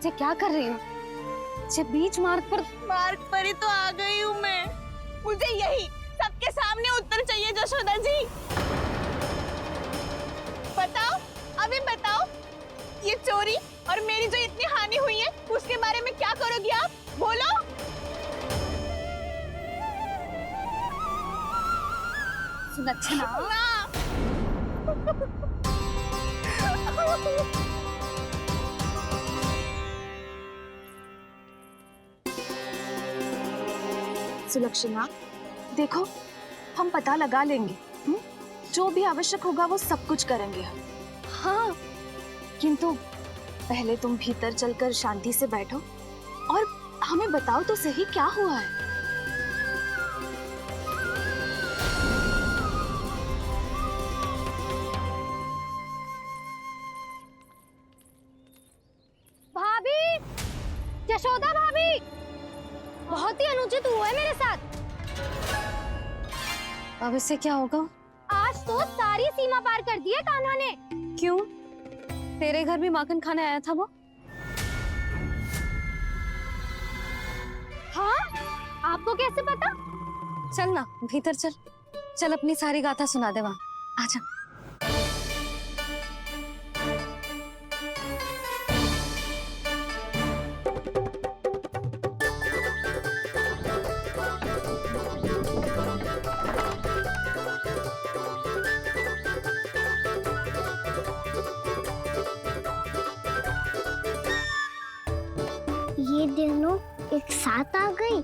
ये क्या कर रही हो? ये बीच मार्ग पर ही तो आ गई हूँ मैं। मुझे यही सबके सामने उत्तर चाहिए जशोदा जी। बताओ, अभी बताओ, ये चोरी और मेरी जो इतनी हानि हुई है उसके बारे में क्या करोगी आप? बोलो। सुलक्षणा, सुलक्षणा, देखो हम पता लगा लेंगे। जो भी आवश्यक होगा वो सब कुछ करेंगे हम। हाँ, किंतु पहले तुम भीतर चलकर शांति से बैठो और हमें बताओ तो सही क्या हुआ है। भाभी, यशोदा भाभी, बहुत ही अनुचित हुआ है मेरे साथ। अब इससे क्या होगा? आज तो सारी सीमा पार कर दी है कान्हा ने। क्यों? तेरे घर भी माखन खाने आया था वो? हाँ, आपको कैसे पता? चल ना भीतर चल, चल अपनी सारी गाथा सुना दे वहां। आजा। ये दोनों एक साथ आ गई।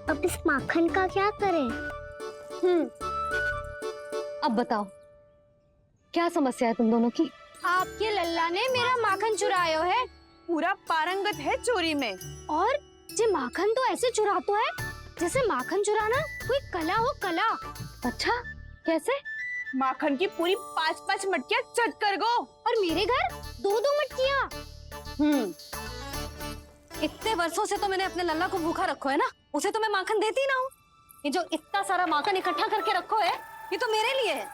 अब इस माखन का क्या करें? अब बताओ क्या समस्या है तुम दोनों की? आपके लल्ला ने मेरा माखन चुरायो है। पूरा पारंगत है चोरी में। और ये माखन तो ऐसे चुराता है जैसे माखन चुराना कोई कला हो, कला। अच्छा, कैसे? माखन की पूरी 5-5 मटकियां चट कर गो। और मेरे घर 2-2 मटकियां। इतने वर्षों से तो मैंने अपने लल्ला को भूखा रखो है ना, उसे तो मैं माखन देती ना हूँ। ये जो इतना सारा माखन इकट्ठा करके रखो है, ये तो मेरे लिए है।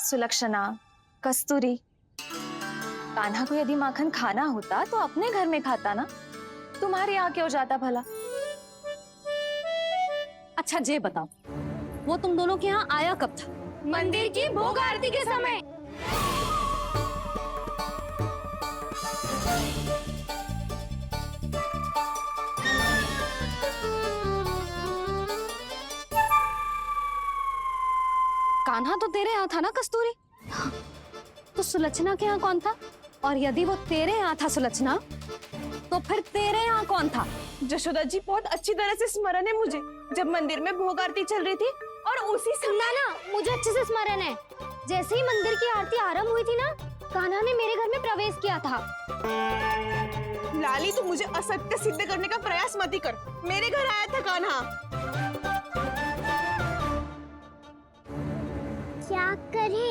सुलक्षणा, कस्तूरी, कान्हा को यदि माखन खाना होता तो अपने घर में खाता ना, तुम्हारे यहाँ क्यों जाता भला? अच्छा ये बताओ, वो तुम दोनों के यहाँ आया कब था? मंदिर की भोग आरती के समय। कान्हा तो तेरे यहाँ था ना कस्तूरी? तो सुलक्षणा के यहाँ कौन था? और यदि वो तेरे यहाँ था सुलक्षणा, तो फिर तेरे यहाँ कौन था? जशोदा जी, बहुत अच्छी तरह से स्मरण है मुझे, जब मंदिर में भोग आरती चल रही थी और उसी समय ना, मुझे अच्छे से स्मरण है। जैसे ही मंदिर की आरती आरंभ हुई थी ना, कान्हा ने मेरे घर में प्रवेश किया था। लाली, तू मुझे असत्य सिद्ध करने का प्रयास मत ही कर। मेरे घर आया था कान्हा। क्या करे?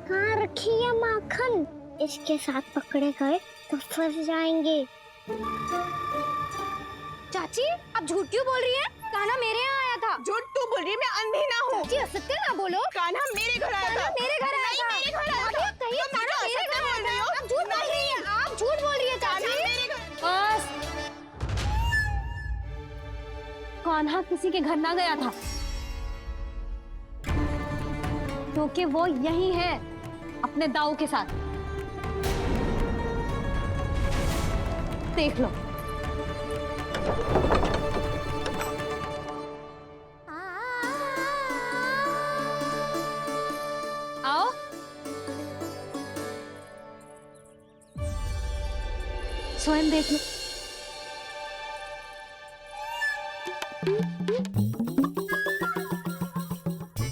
कहाँ रखी है माखन? इसके साथ पकड़े गए तो फंस जाएंगे। चाची, आप झूठ क्यों बोल रही हैं? कान्हा मेरे यहाँ आया था। झूठ तू बोल रही है? मैं अंधी ना हूँ। चाची, असत्य ना बोलो। कान्हा मेरे घर आया था। मेरे घर आया था। मेरे घर आया था। कहिए कान्हा मेरे घर आया था। आप झूठ बोल रही हैं। आप झूठ बोल रही है चाची। बस, कान्हा किसी के घर ना गया था, क्योंकि वो यही है अपने दाऊ के साथ। देख लो। आओ। स्वयं देख लो।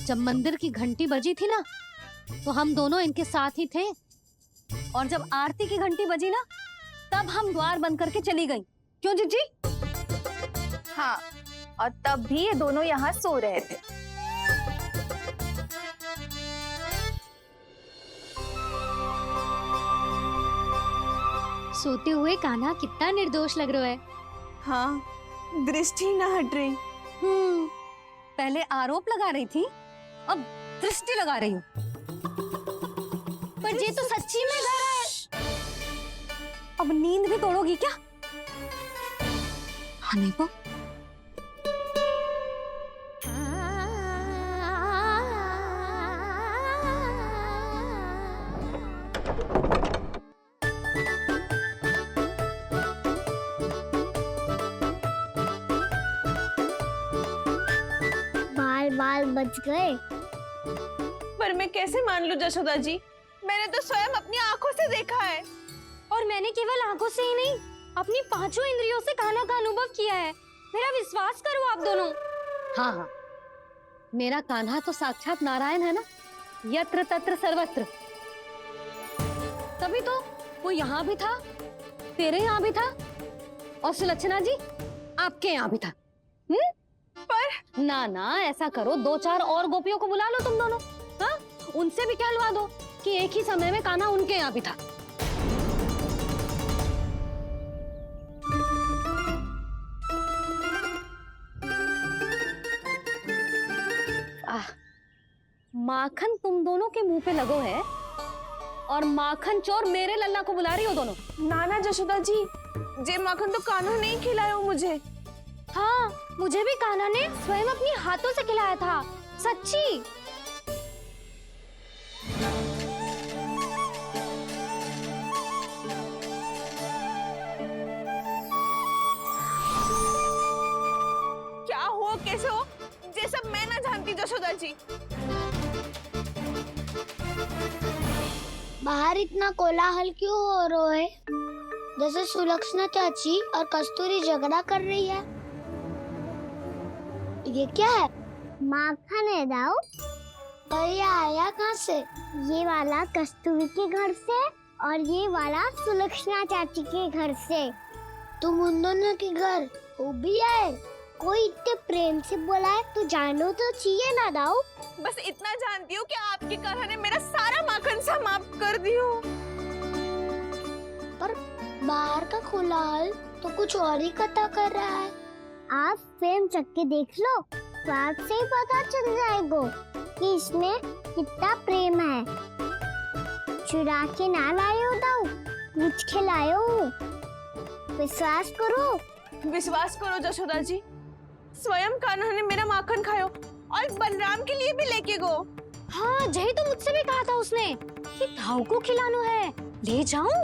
जब मंदिर की घंटी बजी थी ना, तो हम दोनों इनके साथ ही थे, और जब आरती की घंटी बजी ना, तब हम द्वार बंद करके चली गई। क्यों जीजी? हाँ, और तब भी ये दोनों यहाँ सो रहे थे। सोते हुए कान्हा कितना निर्दोष लग रहा है। हाँ, दृष्टि ना हट रही। पहले आरोप लगा रही थी, अब दृष्टि लगा रही हूँ। ये तो सच्ची में घर है। अब नींद भी तोड़ोगी क्या? हनीफा, बाल बाल बच गए। पर मैं कैसे मान लूं जशोदा जी, मैंने तो स्वयं अपनी आंखों से देखा है। और मैंने केवल आंखों से ही नहीं, अपनी पांचों इंद्रियों से कान्हा का अनुभव किया है। मेरा विश्वास करो आप दोनों। हाँ हाँ, मेरा कान्हा तो साक्षात नारायण है ना, यत्र तत्र सर्वत्र। तभी तो वो यहाँ भी था, तेरे यहाँ भी था, और सुलक्षणा जी आपके यहाँ भी था। पर ना ना, ऐसा करो, 2-4 और गोपियों को बुला लो तुम दोनों। हाँ, उनसे भी कहलवा दो कि एक ही समय में कान्हा उनके यहाँ भी था। माखन तुम दोनों के मुंह पे लगो है, और माखन चोर मेरे लल्ला को बुला रही हो दोनों। नाना जशोदा जी, जे माखन तो कान्हा ने ही खिलाया हो मुझे। हाँ, मुझे भी कान्हा ने स्वयं अपनी हाथों से खिलाया था, सच्ची। क्या हो कैसे हो, ये सब मैं ना जानती जशोदा जी। बाहर इतना कोलाहल क्यों हो रहा है? जैसे सुलक्षणा चाची और कस्तूरी झगड़ा कर रही है। ये क्या है? माखन है दाऊ। और ये आया कहाँ से? ये वाला कस्तूरी के घर से और ये वाला सुलक्षणा चाची के घर से। तुम उन दोनों के घर वो भी आए? कोई इतने प्रेम से बोला है तो जानो तो चाहिए ना दाऊ। बस इतना जानती हूँ कि आपके कान्हा ने मेरा सारा माखन समाप्त कर दियो। पर बाहर का कोलाहल तो कुछ और ही कथा कर रहा है। आप स्वयं चख के देख लो, स्वाद से ही पता चल जाएगा कि इसमें कितना प्रेम है। चुरा के ना लाए हो दाऊ, पूछ के लाए हो। विश्वास करो जशोदा जी, स्वयं कान्हा ने मेरा माखन खायो और बलराम के लिए भी लेके गो। हाँ, जही तो मुझसे भी कहा था उसने कि दाऊ को खिलाना है, ले जाऊं।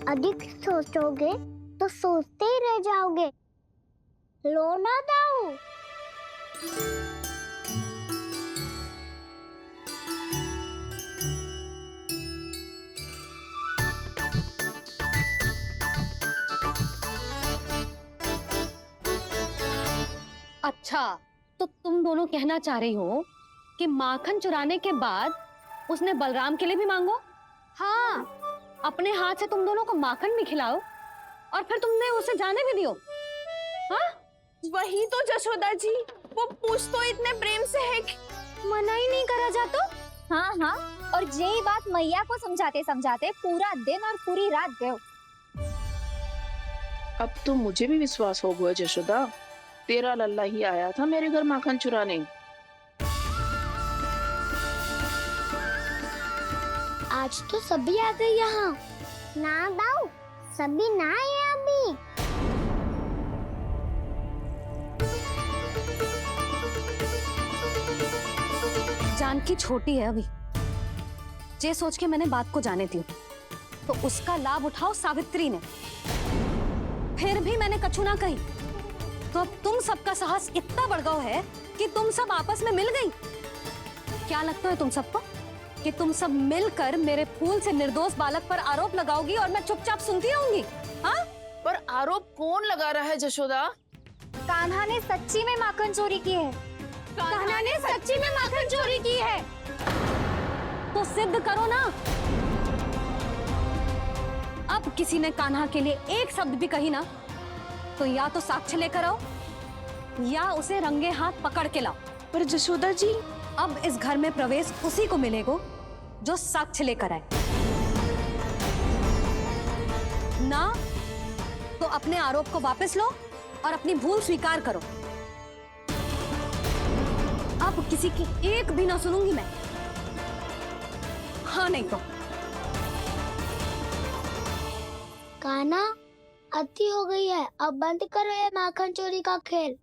अधिक सोचोगे तो सोचते ही रह जाओगे। लो ना दाऊ। अच्छा, तो तुम दोनों कहना चाह रही हो कि माखन चुराने के बाद उसने बलराम के लिए भी मांगो? हाँ, अपने हाथ से तुम दोनों को माखन भी खिलाओ और फिर तुमने उसे जाने भी दियो। हाँ, वही तो जशोदा जी, वो पूछ तो इतने प्रेम से है कि मना ही नहीं करा जा तो। हाँ हाँ, और यही बात मैया को समझाते समझाते पूरा दिन और पूरी रात गयो। अब तो मुझे भी विश्वास हो गया जशोदा, तेरा लल्ला ही आया था मेरे घर माखन चुराने। आज तो सभी आ गए यहाँ। ना दाऊ, सभी ना आए अभी। जानकी छोटी है अभी, ये सोच के मैंने बात को जाने दी, तो उसका लाभ उठाओ सावित्री ने। फिर भी मैंने कछु ना कही, तो अब तुम सबका साहस इतना बढ़ गया है कि तुम सब आपस में मिल गई। क्या लगता है तुम सबको कि तुम सब मिलकर मेरे फूल से निर्दोष बालक पर आरोप लगाओगी और मैं चुपचाप सुनती रहूंगी? हाँ, पर आरोप कौन लगा रहा है जशोदा? कान्हा ने सच्ची में माखन चोरी की है। कान्हा ने सच्ची में माखन चोरी की है। तो सिद्ध करो ना। अब किसी ने कान्हा के लिए एक शब्द भी कही ना, तो या तो साक्ष्य लेकर आओ या उसे रंगे हाथ पकड़ के लाओ। पर जशोदा जी, अब इस घर में प्रवेश उसी को मिलेगा जो साक्ष्य लेकर आए। ना तो अपने आरोप को वापस लो और अपनी भूल स्वीकार करो। अब किसी की एक भी ना सुनूंगी मैं। हाँ नहीं तो कान्हा, अति हो गई है, अब बंद करो ये माखन चोरी का खेल।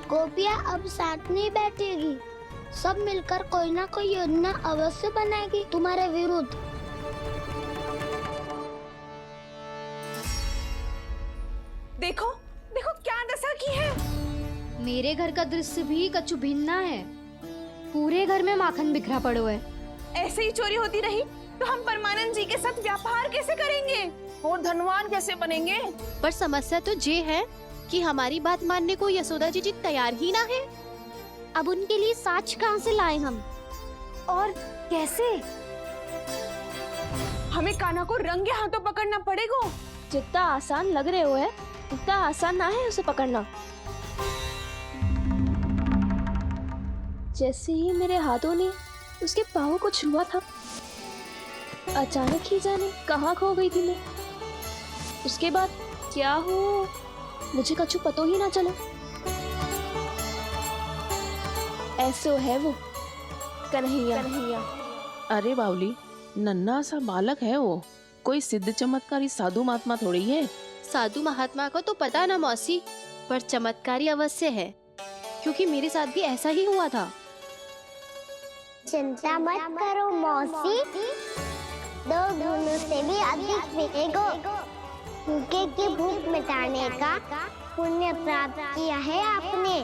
गोपियाँ अब साथ नहीं बैठेगी, सब मिलकर कोई ना कोई योजना अवश्य बनाएगी तुम्हारे विरुद्ध। देखो देखो क्या दशा की है। मेरे घर का दृश्य भी कछु भिन्न है। पूरे घर में माखन बिखरा पड़ो है। ऐसे ही चोरी होती रही तो हम परमानंद जी के साथ व्यापार कैसे करेंगे और धनवान कैसे बनेंगे? पर समस्या तो ये है कि हमारी बात मानने को यशोदा जी तैयार ही ना है। अब उनके लिए साक्ष्य कहाँ से लाए हम? और कैसे? हमें कान्हा को रंगे हाथों पकड़ना पड़ेगा। जितना आसान लग रहे हो है उतना आसान ना है उसे पकड़ना। जैसे ही मेरे हाथों ने उसके पाँव को छुआ था, अचानक ही जाने कहाँ खो गई थी मैं। उसके बाद क्या हो मुझे कछु पता ही ना चला। ऐसो है वो कन्हैया। अरे बावली, नन्हा सा बालक है वो, कोई सिद्ध चमत्कारी साधु महात्मा थोड़ी है। साधु महात्मा को तो पता ना मौसी, पर चमत्कारी अवश्य है, क्योंकि मेरे साथ भी ऐसा ही हुआ था। चिंता मत करो मौसी, 2 गुणों से भी अधिक मिलेगा। भूखे की भूख मिटाने का पुण्य प्राप्त किया है आपने।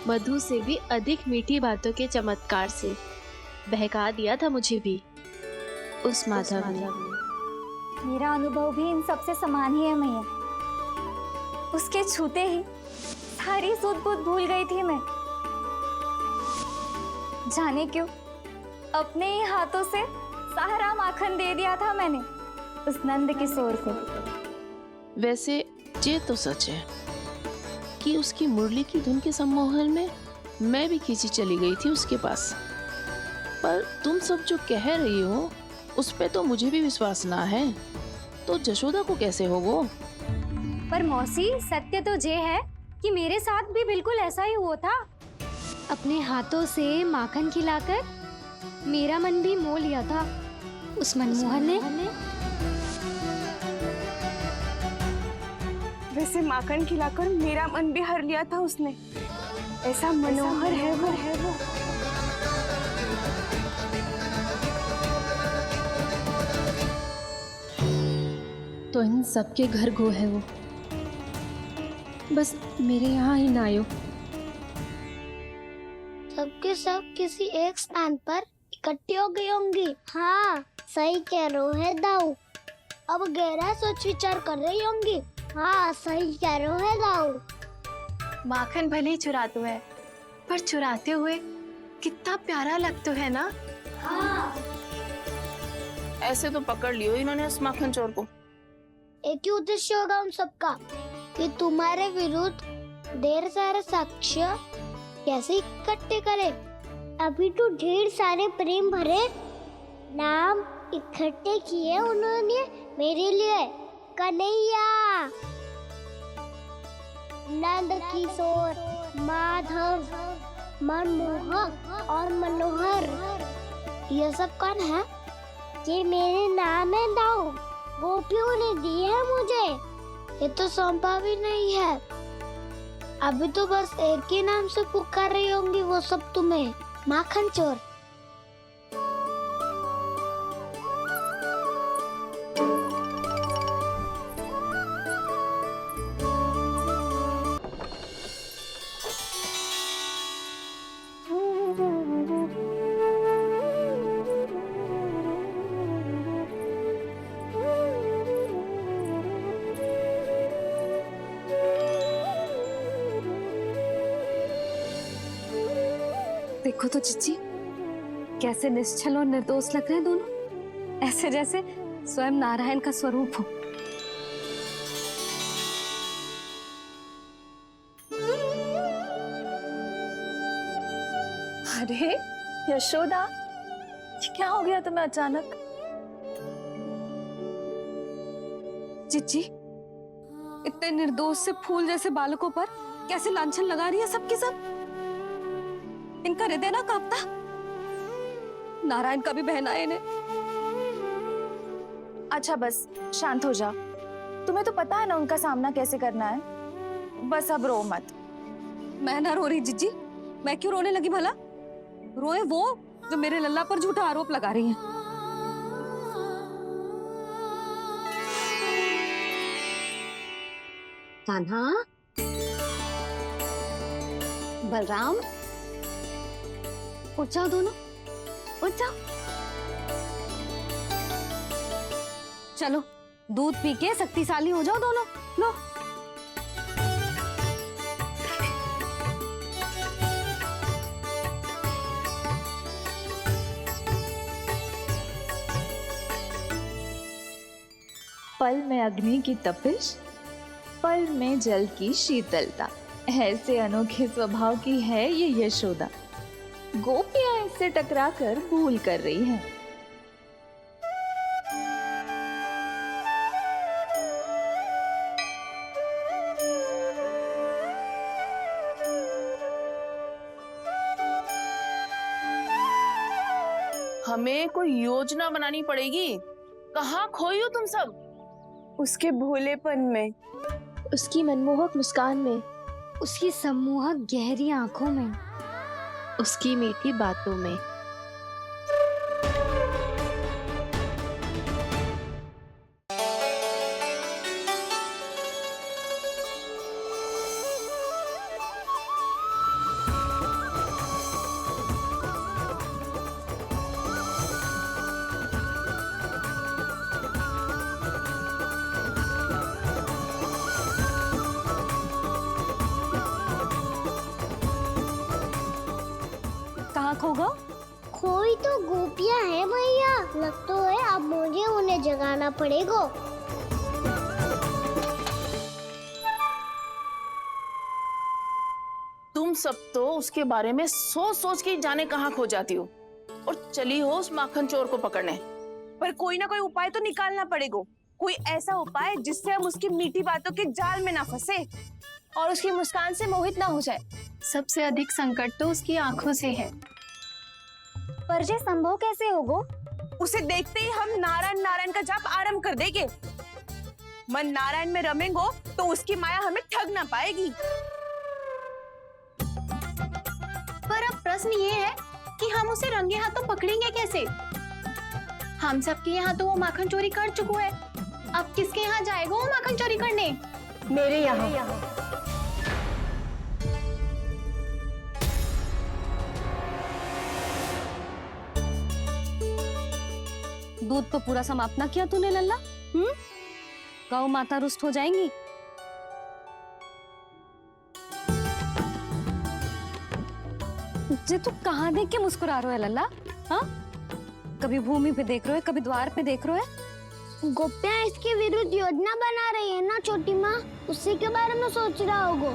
मधु से भी अधिक मीठी बातों के चमत्कार से बहका दिया था मुझे भी उस माधव ने। मेरा अनुभव भी इन सबसे समान ही है मैया। उसके छूते ही सारी सूझ बूझ भूल गई थी मैं। जाने क्यों अपने ही हाथों से सारा माखन दे दिया था मैंने उस नंद किशोर को। वैसे ये तो सच है कि उसकी मुरली की धुन के सम्मोहन में मैं भी खींची चली गई थी उसके पास। पर तुम सब जो कह रही हो उस पे तो मुझे भी विश्वास ना है, तो जशोदा को कैसे होगा? पर मौसी, सत्य तो ये है कि मेरे साथ भी बिल्कुल ऐसा ही हुआ था। अपने हाथों से माखन खिलाकर मेरा मन भी मोह लिया था उस मनमोहन ने। वैसे माखन खिलाकर मेरा मन भी हर लिया था उसने। ऐसा मनोहर है वो। तो इन सबके घर गो है वो, बस मेरे यहाँ ही ना आयो। सबके सब किसी एक स्थान पर इकट्ठी हो गई होंगी। हाँ, सही कह रहे है दाऊ। अब गहरा सोच विचार कर रही होंगी। हाँ, सही कह रहे है दाऊ। माखन भले ही चुराते है, पर चुराते हुए कितना प्यारा लगता है ना। ऐसे तो पकड़ लियो इन्होंने उस माखन चोर को। एक ही उद्देश्य होगा उन सबका कि तुम्हारे विरुद्ध ढेर सारे साक्ष्य कैसे इकट्ठे करे। अभी तो ढेर सारे प्रेम भरे नाम इकट्ठे किए उन्होंने मेरे लिए। कन्हैया, नंद किशोर, माधव, मनमोहक और मनोहर, ये सब कौन है? ये मेरे नाम है दाऊ। गोपियों ने दिए है मुझे, ये तो सौंपा भी नहीं है। अभी तो बस एक ही नाम से पुकार रही होंगी वो सब तुम्हें, माखन चोर। देखो तो चिच्ची, कैसे निश्चल और निर्दोष लग रहे हैं दोनों, ऐसे जैसे स्वयं नारायण का स्वरूप हो। अरे यशोदा, ये क्या हो गया तुम्हें अचानक? चिच्ची, इतने निर्दोष से फूल जैसे बालकों पर कैसे लांछन लगा रही है सबके सब। इनका हृदय ना कांपता। नारायण का भी बहना है इन्हें। अच्छा बस शांत हो जा। तुम्हें तो पता है ना उनका सामना कैसे करना है। बस अब रो मत। मैं ना रो रही जिज्जी, मैं क्यों रोने लगी भला? रोए वो जो मेरे लल्ला पर झूठा आरोप लगा रही हैं। कान्हा, बलराम, उठ जाओ दोनों, उठ जाओ। चलो दूध पी के शक्तिशाली हो जाओ दोनों। लो। पल में अग्नि की तपिश, पल में जल की शीतलता, ऐसे अनोखे स्वभाव की है ये यशोदा। गोपियां इससे टकराकर भूल कर रही हैं। हमें कोई योजना बनानी पड़ेगी। कहाँ खोई हो तुम सब? उसके भोलेपन में, उसकी मनमोहक मुस्कान में, उसकी सम्मोहक गहरी आंखों में, उसकी मीठी बातों में। कहाँ खो गो? खोई तो गोपियां हैं भैया। लग तो है अब मुझे उन्हें जगाना पड़ेगा। तुम सब तो उसके बारे में सोच सोच के जाने कहाँ खो जाती हो और चली हो उस माखन चोर को पकड़ने। पर कोई ना कोई उपाय तो निकालना पड़ेगा। कोई ऐसा उपाय जिससे हम उसकी मीठी बातों के जाल में ना फंसे और उसकी मुस्कान से मोहित ना हो जाए। सबसे अधिक संकट तो उसकी आंखों से है। पर ये संभव कैसे होगो? उसे देखते ही हम नारायण नारायण का जाप आरंभ कर देंगे। मन नारायण में रमेंगो तो उसकी माया हमें ठग ना पाएगी। पर अब प्रश्न ये है कि हम उसे रंगे हाथों पकड़ेंगे कैसे? हम सबके यहाँ तो वो माखन चोरी कर चुका है। अब किसके यहाँ जाएगा वो माखन चोरी करने? मेरे यहाँ। दूध तो पूरा समाप्त ना किया तूने लल्ला। गौ माता रुष्ट हो जाएंगी। जे तू कहाँ देख के मुस्कुरा रहे हो लल्ला? हाँ, कभी भूमि पे देख रहे हो, कभी द्वार पे देख रहे हो। गोपियां इसके विरुद्ध योजना बना रही है ना छोटी माँ, उसी के बारे में सोच रहा होगा।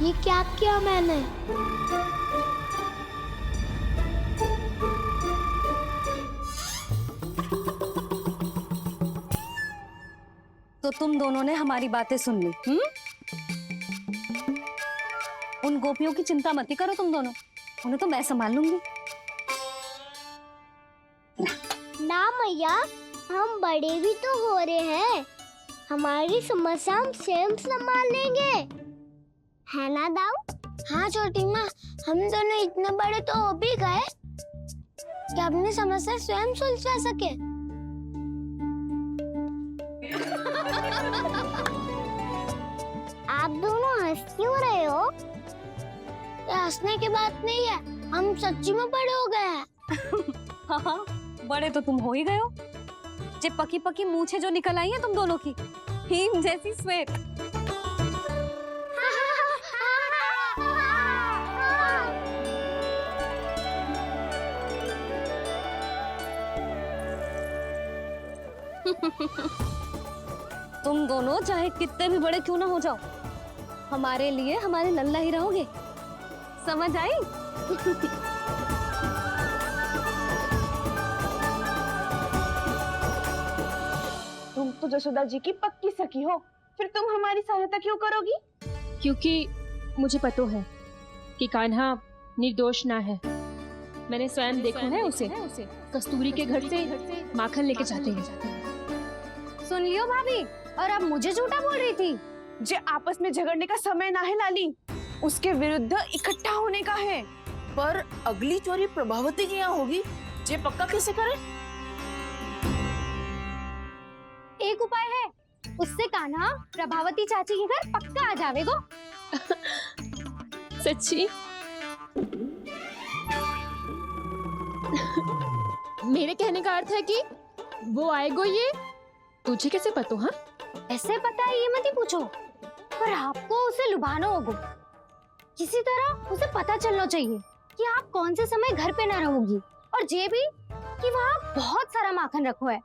ये क्या किया मैंने? तो तुम दोनों ने हमारी बातें सुन ली। उन गोपियों की चिंता मत ही करो तुम दोनों, उन्हें तो मैं संभाल लूंगी। ना मैया, हम बड़े भी तो हो रहे हैं। हमारी समस्या हम स्वयं संभाल लेंगे, है ना दाऊ? हाँ छोटी माँ, हम दोनों इतने बड़े तो हो भी गए कि अपनी समस्या स्वयं सुलझा सके। आप दोनों हंस क्यों रहे हो? ये हंसने की बात नहीं है, हम सच्ची में बड़े हो गए हैं। हाँ, बड़े तो तुम हो ही गए हो। जे पकी पकी मूछें जो निकल आई हैं तुम दोनों की, हिम जैसी श्वेत। तुम दोनों चाहे कितने भी बड़े क्यों ना हो जाओ, हमारे लिए हमारे लल्ला ही रहोगे। समझ आई? तुम तो जसोदा जी की पक्की सखी हो, फिर तुम हमारी सहायता क्यों करोगी? क्योंकि मुझे पता है कि कान्हा निर्दोष ना है। मैंने स्वयं देखा है उसे कस्तूरी के घर से माखन लेके जाते हैं। सुन लियो भाभी, और अब मुझे झूठा बोल रही थी। जे आपस में झगड़ने का समय ना है लाली, उसके विरुद्ध इकट्ठा होने का है। पर अगली चोरी प्रभावती की यहाँ होगी, जे पक्का कैसे करे? एक उपाय है, उससे कान्हा प्रभावती चाची के घर पक्का आ जावेगो। सच्ची? मेरे कहने का अर्थ है कि वो आएगो, ये तुझे कैसे पता? हाँ, ऐसे पता है ये मत ही पूछो, पर आपको उसे लुभाना होगा। किसी तरह उसे पता चलना चाहिए कि आप कौन से समय घर पे ना रहोगी, और ये भी कि वहाँ बहुत सारा माखन रखो है।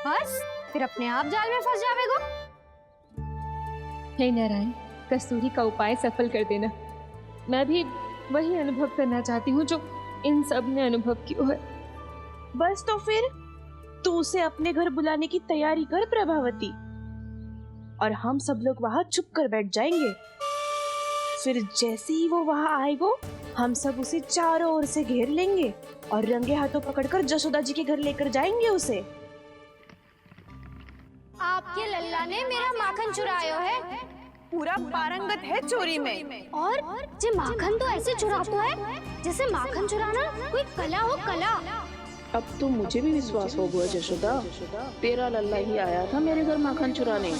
बस फिर अपने आप जाल में फंस जावेगो। हे नारायण, कस्तूरी का उपाय सफल कर देना। मैं भी वही अनुभव करना चाहती हूँ जो इन सब ने अनुभव किया है। बस तो फिर तू उसे अपने घर बुलाने की तैयारी कर प्रभावती, और हम सब लोग वहाँ चुप कर बैठ जाएंगे। फिर जैसे ही वो वहाँ आएगो, हम सब उसे चारों ओर से घेर लेंगे और रंगे हाथों पकड़कर जशोदा जी के घर लेकर जाएंगे उसे। आपके लल्ला ने मेरा माखन चुरायो है, पूरा पारंगत है चोरी में। और जे माखन तो ऐसे चुराता है जैसे माखन चुराना कोई कला हो, कला। अब तो मुझे भी विश्वास हो गया जशोदा, तेरा लल्ला ही आया था मेरे घर माखन चुराने।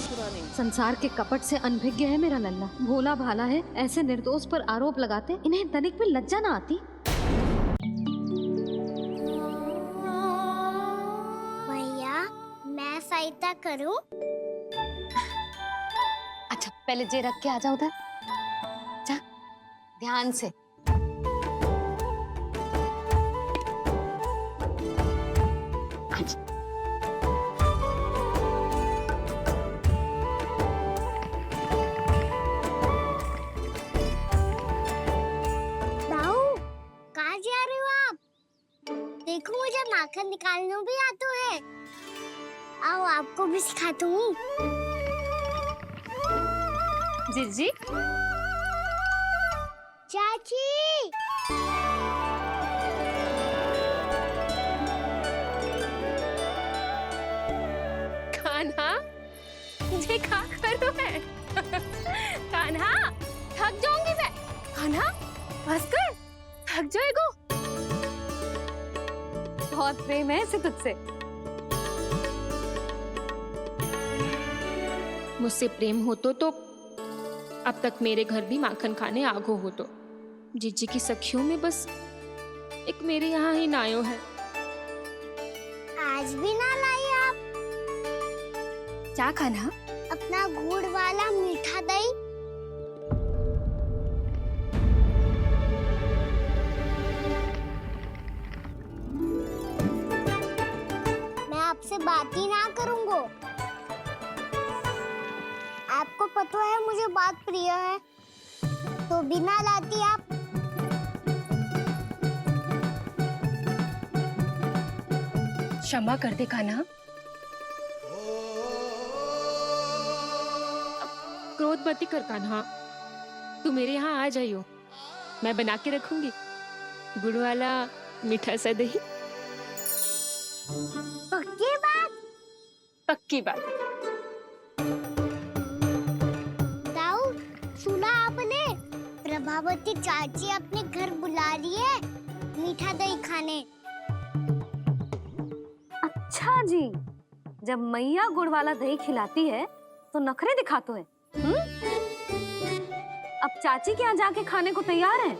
संसार के कपट से अनभिज्ञ है मेरा लल्ला, भोला भाला है। ऐसे निर्दोष पर आरोप लगाते इन्हें तनिक भी लज्जा ना आती। भैया, मैं सहायता करूं? अच्छा, पहले जे रख के आ जाओ उधर। जा, ध्यान से। दाऊ, कहाँ जा रहे हो आप? देखो मुझे माखन निकालना भी आता है। आओ आपको भी सिखाता हूँ। जीजी, चाची, कान्हा, ये क्या करो है? कान्हा, थक जाऊंगी मैं। कान्हा, बस कर, थक जाएगो। बहुत प्रेम है इसे तुझसे। मुझसे प्रेम हो तो अब तक मेरे घर भी माखन खाने आगो हो तो। जीजी की सखियों में बस एक मेरे यहाँ ही नायो है। आज भी ना लाई आप? क्या खाना? अपना गुड़ वाला मीठा दही। मैं आपसे बात ही ना करूंगा। आपको पता है मुझे बात प्रिय है, तो बिना लाती आप। क्षमा कर दे कान्हा। क्रोध मत कर कान्हा, तू मेरे यहाँ आ जाइयो, मैं बना के रखूंगी गुड़ वाला मीठा सा दही। पक्की बात? पक्की बात। दाऊ, सुना आपने? प्रभावती चाची अपने घर बुला रही है मीठा दही खाने। अच्छा जी, जब मैया गुड़ वाला दही खिलाती है तो नखरे दिखाते हैं। अब चाची के यहाँ जाके खाने को तैयार हैं।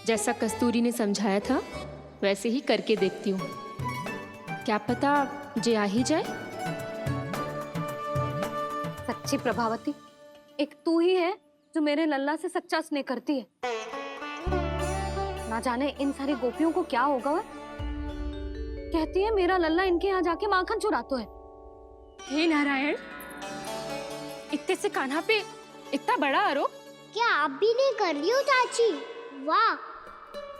जैसा कस्तूरी ने समझाया था वैसे ही करके देखती हूँ, क्या पता जे आ ही जाए। सच्ची प्रभावती, एक तू ही है जो मेरे लल्ला से सच्चा स्नेह करती है। ना जाने इन सारी गोपियों को क्या होगा। वह कहती है मेरा लल्ला इनके यहाँ जाके माखन चुराता है। हे नारायण, इतने से कान्हा पे इतना बड़ा आरोप? क्या आप भी नहीं कर रही हो चाची? वाह!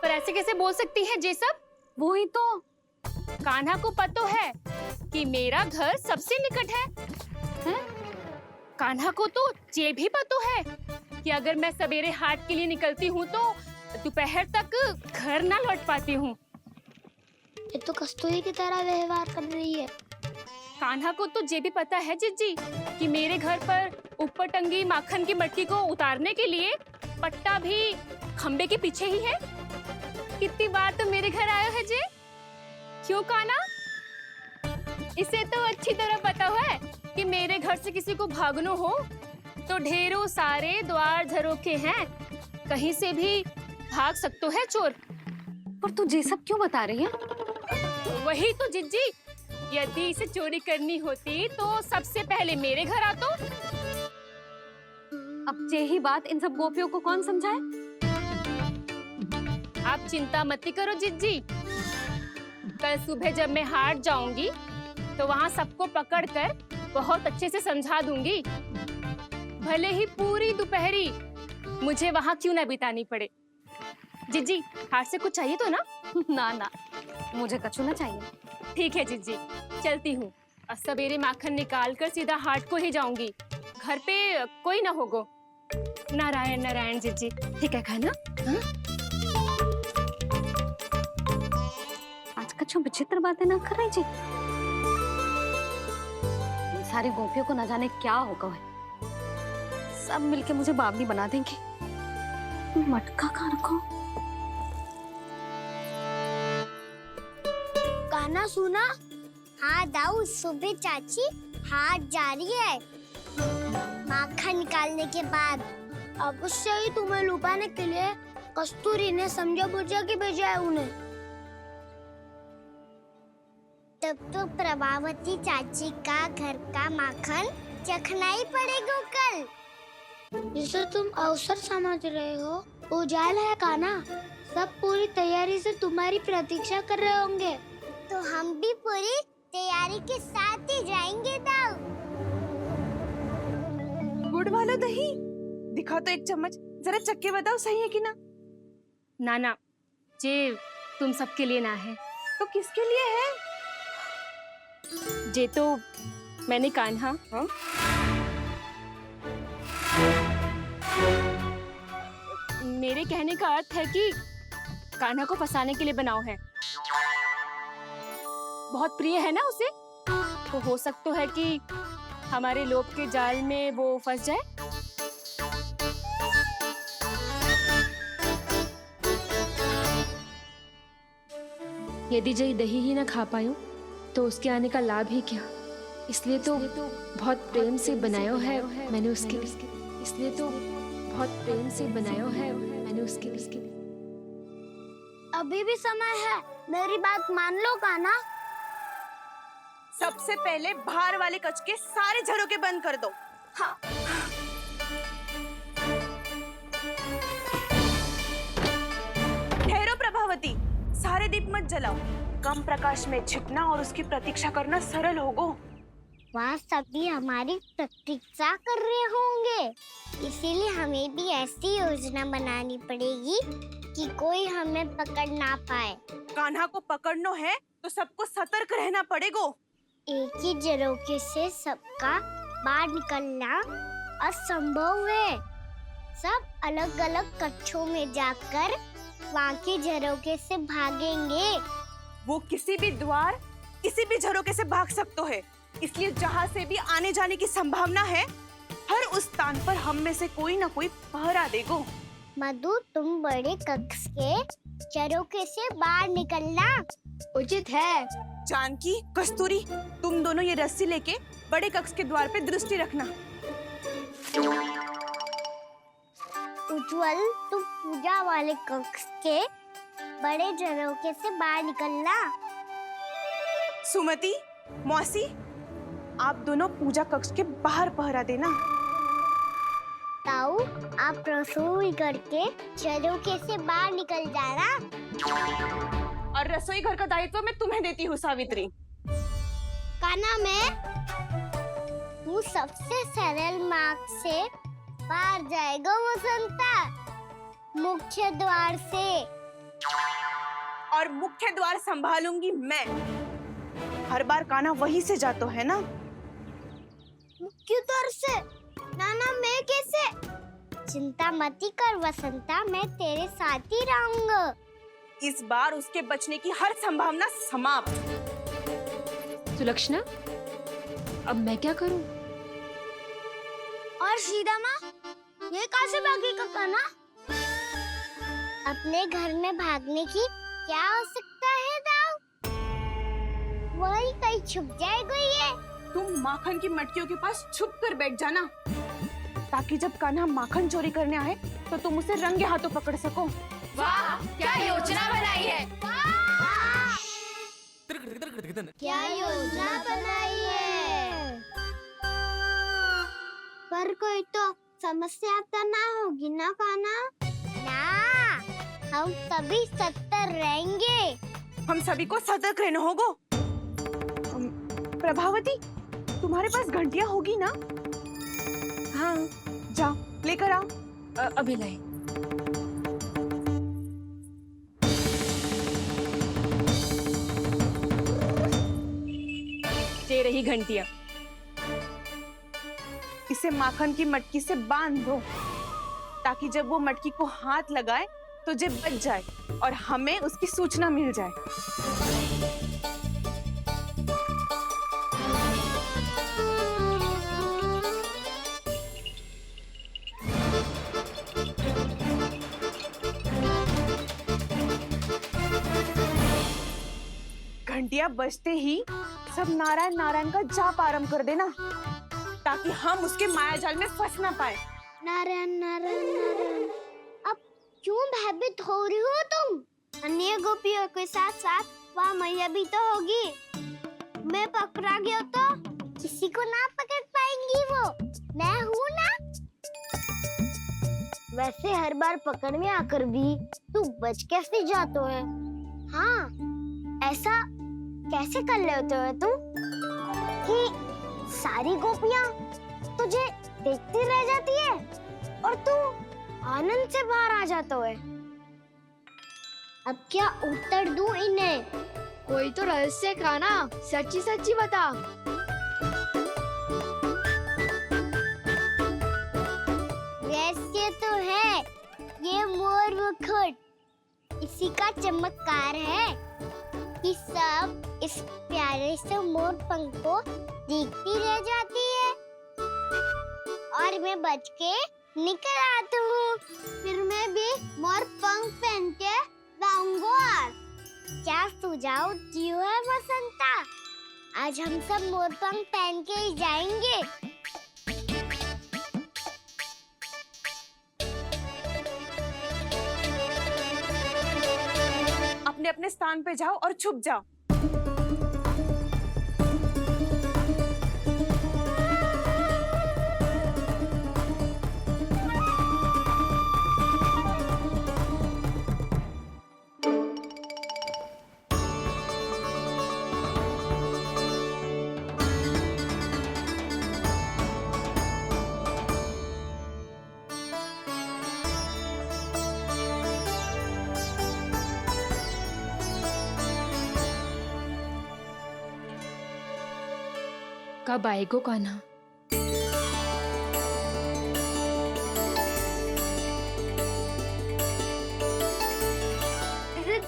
पर ऐसे कैसे बोल सकती है जे सब? वो ही तो। कान्हा को पता है कि मेरा घर सबसे निकट है। कान्हा को तो ये भी पता है कि अगर मैं सवेरे हाट के लिए निकलती हूँ तो दोपहर तक घर ना लौट पाती हूँ। ये तो कस्तूरी की तरह व्यवहार कर रही है। कान्हा को तो ये भी पता है जिज्जी कि मेरे घर पर ऊपर टंगी माखन की मटकी को उतारने के लिए पट्टा भी खंबे के पीछे ही है। कितनी बार तो मेरे घर आयो है जी। क्यों कान्हा? इसे तो अच्छी तरह पता है कि मेरे घर से किसी को भागनो हो तो ढेरों सारे द्वार झरोखे हैं, कहीं से भी भाग सकते है चोर। पर तू ये सब क्यों बता रही है? वही तो जिज्जी, यदि इसे चोरी करनी होती तो सबसे पहले मेरे घर आतो। अब यही बात इन सब गोपियों को कौन समझाए? आप चिंता मत करो जिज्जी, कल सुबह जब मैं हाट जाऊंगी तो वहाँ सबको पकड़कर बहुत अच्छे से समझा दूंगी, भले ही पूरी दोपहरी मुझे वहाँ क्यों ना बितानी पड़े। जिज्जी, हाट से कुछ चाहिए तो ना? ना ना, मुझे कछु ना चाहिए। ठीक है जिज्जी, चलती हूँ। और सवेरे माखन निकाल कर सीधा हाट को ही जाऊंगी, घर पे कोई ना होगो। नारायण नारायण जिज्जी, ठीक है खाना? हाँ? आज कछु विचित्र बातें ना कर रही जी। इन सारी गोपियों को न जाने क्या होगा है। सब मिलके मुझे बावली बना देंगे। मटका कहाँ रखो? गाना सुना? हाँ दाऊ, सुबह चाची हाट जा रही है माखन निकालने के बाद। अवश्य ही तुम्हें लुभाने के लिए कस्तूरी ने समझा बुझा के भेजा है उन्हें। तब तो प्रभावती चाची का घर का माखन चखना ही पड़ेगा कल। जिसे तुम अवसर समझ रहे हो, उजाल है काना। सब पूरी तैयारी से तुम्हारी प्रतीक्षा कर रहे होंगे। तो हम भी पूरी तैयारी के साथ ही जाएंगे दाऊ। गुड़ वाला दही दिखाओ तो एक चम्मच, जरा चक्के बताओ सही है कि ना। ना ना, जे तुम सबके लिए ना है। तो किसके लिए है? जे तो मैंने कान्हा मेरे कहने का अर्थ है कि कान्हा को फंसाने के लिए बनाओ है। बहुत प्रिय है ना उसे, तो हो सकता है कि हमारे लोभ के जाल में वो फंस जाए। यदि जय दही ही ना खा पायो तो उसके आने का लाभ ही क्या। इसलिए तो बहुत प्रेम से बनायो है मैंने उसके लिए। इसलिए तो बहुत प्रेम से बनायो है मैंने उसके लिए। अभी भी समय है, मेरी बात मान लो काना। सबसे पहले बाहर वाले कच के सारे झरोके बंद कर दो। हाँ। ठहरो प्रभावती, सारे दीप मत जलाओ। कम प्रकाश में छिपना और उसकी प्रतीक्षा करना सरल होगो। वहाँ सभी हमारी प्रतीक्षा कर रहे होंगे, इसीलिए हमें भी ऐसी योजना बनानी पड़ेगी कि कोई हमें पकड़ ना पाए। कान्हा को पकड़ना है तो सबको सतर्क रहना पड़ेगा। एक ही झरोखे से सबका बाहर निकलना असंभव है। सब अलग अलग कक्षों में जाकर वहाँ के झरोखे से भागेंगे। वो किसी भी द्वार, किसी भी झरोखे से भाग सकते है, इसलिए जहाँ से भी आने जाने की संभावना है, हर उस स्थान पर हम में से कोई ना कोई पहरा देगो। मधु, तुम बड़े कक्ष के झरोखे से बाहर निकलना उचित है। जानकी, कस्तूरी, तुम दोनों ये रस्सी लेके बड़े कक्ष के द्वार पे दृष्टि रखना। उज्जवल, तुम पूजा वाले कक्ष के बड़े झरोखे से बाहर निकलना। सुमति, मौसी, आप दोनों पूजा कक्ष के बाहर पहरा देना। ताऊ, आप रसोई करके झरोखे से बाहर निकल जाना। और रसोई घर का दायित्व मैं तुम्हें देती हूँ सावित्री। काना, तू सबसे सरल मार्ग से बाहर जाएगा वो संता, मुख्य द्वार से। और मुख्य द्वार संभालूंगी मैं। हर बार कान्हा वहीं से जातो है ना। मुख्य द्वार से? नाना मैं कैसे? चिंता मत कर वसंता, मैं तेरे साथ ही रहूंगा। इस बार उसके बचने की हर संभावना समाप्त। सुलक्षणा, अब मैं क्या करूं? और शीदा माँ, ये कहाँ से भागी काना? अपने घर में भागने की क्या हो सकता है दाऊ? वही कहीं छुप जाएगा ये। तुम माखन की मटकियों के पास छुप कर बैठ जाना, ताकि जब कान्हा माखन चोरी करने आए तो तुम उसे रंगे हाथों पकड़ सको। वाह, क्या योजना बनाई है। क्या योजना बनाई है? पर कोई तो समस्या तो ना होगी ना काना? ना, हम सभी सतर्क रहेंगे। हम सभी को सतर्क रहना होगा। प्रभावती, तुम्हारे पास घंटियां होगी ना? हाँ, जाओ लेकर आओ। अभी लाई। ये रही घंटियां। इसे माखन की मटकी से बांध दो, ताकि जब वो मटकी को हाथ लगाए तो जे बच जाए और हमें उसकी सूचना मिल जाए। घंटियां बजते ही सब नारायण नारायण का जाप आरंभ कर देना, ताकि हम उसके मायाजाल में फंस ना पाए। नारायण नारायण नारायण। अब क्यों भयभीत हो रही हो तुम? अन्य गोपियों के साथ साथ वहाँ मैया भी तो होगी। मैं पकड़ा गया तो किसी को ना पकड़ पाएंगी वो। मैं हूँ ना। वैसे हर बार पकड़ने आकर भी तू बच कैसे जाता है? हाँ, ऐसा कैसे कर लेते हो तुम कि सारी गोपियाँ तुझे देखती रह जाती है और तू आनंद से बाहर आ जाता है? अब क्या उत्तर दूं इन्हें? कोई तो रहस्य काना, सच्ची सच्ची बता। रहस्य तो है, ये मोर मुकुट इसी का चमत्कार है कि सब इस प्यारे से मोर पंख को देखती रह जाती है और मैं बच के निकल आता हूँ। फिर मैं भी मोर पंख पहन के जाऊंगा। क्या सुझाव दियो है वसंता? आज हम सब मोर पंख पहन के ही जाएंगे। अपने अपने स्थान पे जाओ और छुप जाओ। कब आएगो कान्हा?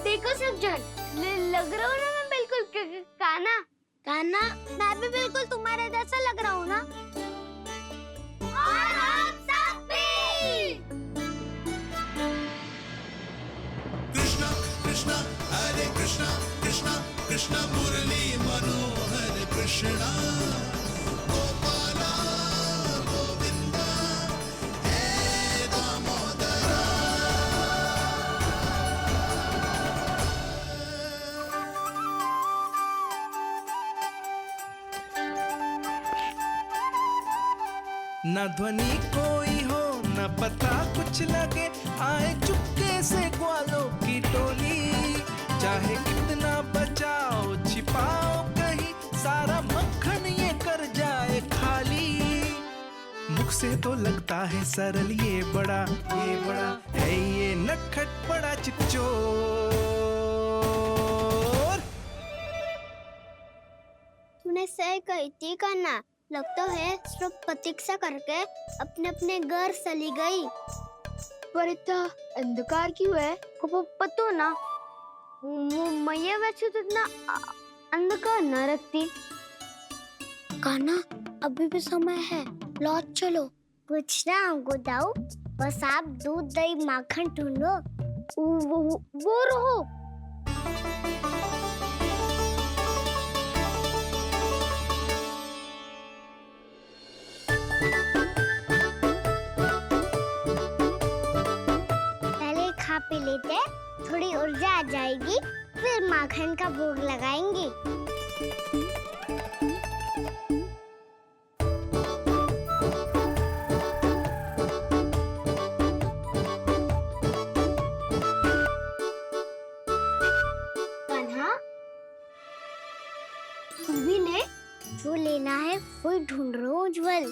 देखो सब जन, लग रहा हूँ ना मैं बिल्कुल काना? काना, मैं भी बिल्कुल तुम्हारे जैसा लग रहा हूँ ना? और हम सब भी। कृष्णा कृष्णा हरे कृष्णा कृष्णा कृष्णा मुरली मनोहर कृष्णा गोपाला गोविंदा हे दामोदरा। न ध्वनि कोई हो न पता कुछ लगे, आए चुपके से ग्वालों की टोली। चाहे कितना बचाओ छिपाओ कहीं, सारा मक्खन ये कर जाए खाली। मुख से तो लगता है सरल, ये बड़ा है ये नटखट बड़ा चिच्चोर। तूने सही कही थी कान्हा, लगता है सब प्रतीक्षा करके अपने अपने घर चली गई। पर इतना अंधकार क्यों है? को पता ना। मैया वैसे तो इतना अंधकार न रखती। कान्हा, अभी भी समय है, लौट चलो। कुछ ना हमको दाऊ, बस आप दूध दही माखन ढूंढो। वो रहो। पहले खा पी लेते, थोड़ी ऊर्जा आ जाएगी, फिर माखन का भोग लगाएंगे। भी ले, जो लेना है वो ढूंढ रहा हूँ उज्जवल।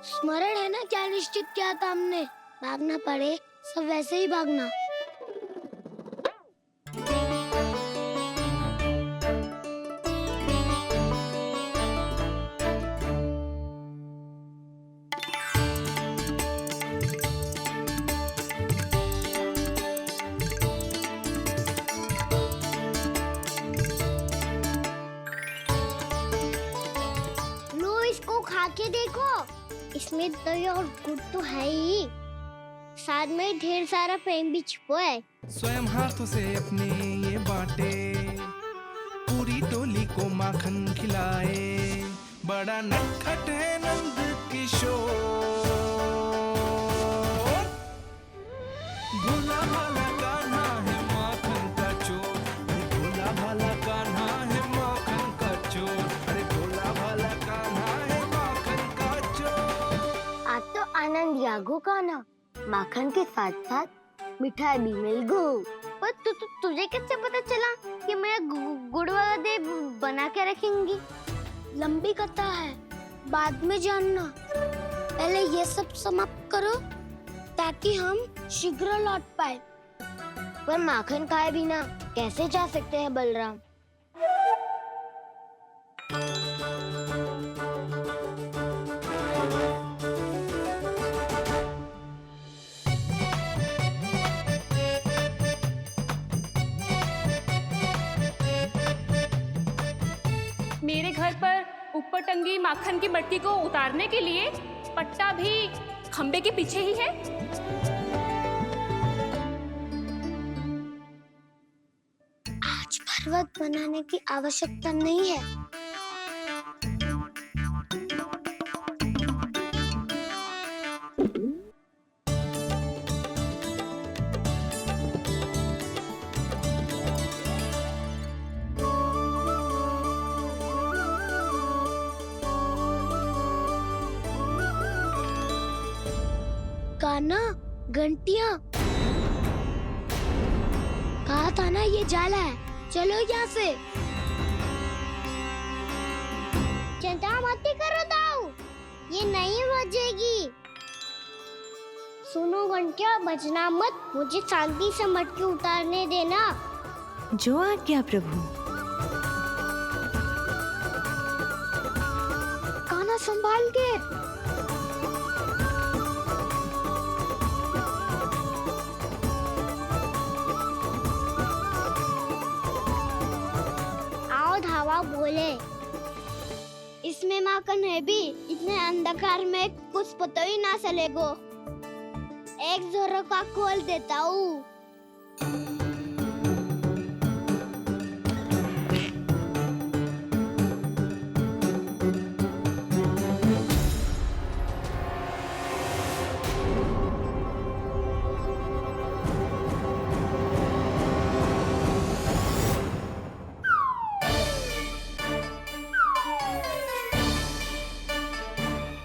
स्मरण है ना क्या निश्चित किया था हमने? भागना पड़े सब वैसे ही भागना। लो इसको खा के देखो, इसमें दही और गुड़ तो है ही, साथ में ढेर सारा प्रेम भी छुपा है। स्वयं हाथों से अपने ये बांटे, पूरी टोली को माखन खिलाए। बड़ा नटखट है नंद किशोर, भोला भाला कान्हा है माखन का चोर। अरे भोला भाला कान्हा है माखन का चोर। अरे भोला भाला कान्हा है माखन का चोर। आज तो आनंद यागो कान्हा, माखन के साथ साथ मिठाई भी मिल गई। पर तुझे कैसे पता चला कि मैं गुड़ वाला देव बना के रखेंगी? लंबी कथा है, बाद में जानना। पहले ये सब समाप्त करो ताकि हम शीघ्र लौट पाए। पर माखन खाए बिना कैसे जा सकते हैं बलराम? मेरे घर पर ऊपर टंगी माखन की मटकी को उतारने के लिए पट्टा भी खंबे के पीछे ही है। आज पर्वत बनाने की आवश्यकता नहीं है। कान्हा, घंटियां, कहा था ना ये जाला है, चलो यहाँ से। चिंता मत करो दाऊ, ये नहीं बजेगी। सुनो घंटिया, बजना मत, मुझे शांति से मटकी उतारने देना। जो आज्ञा प्रभु। कान्हा संभाल के। आओ धावा बोले, इसमें माखन है भी, इतने अंधकार में कुछ पता ही ना चलेगो। एक जोरों का खोल देता हूँ।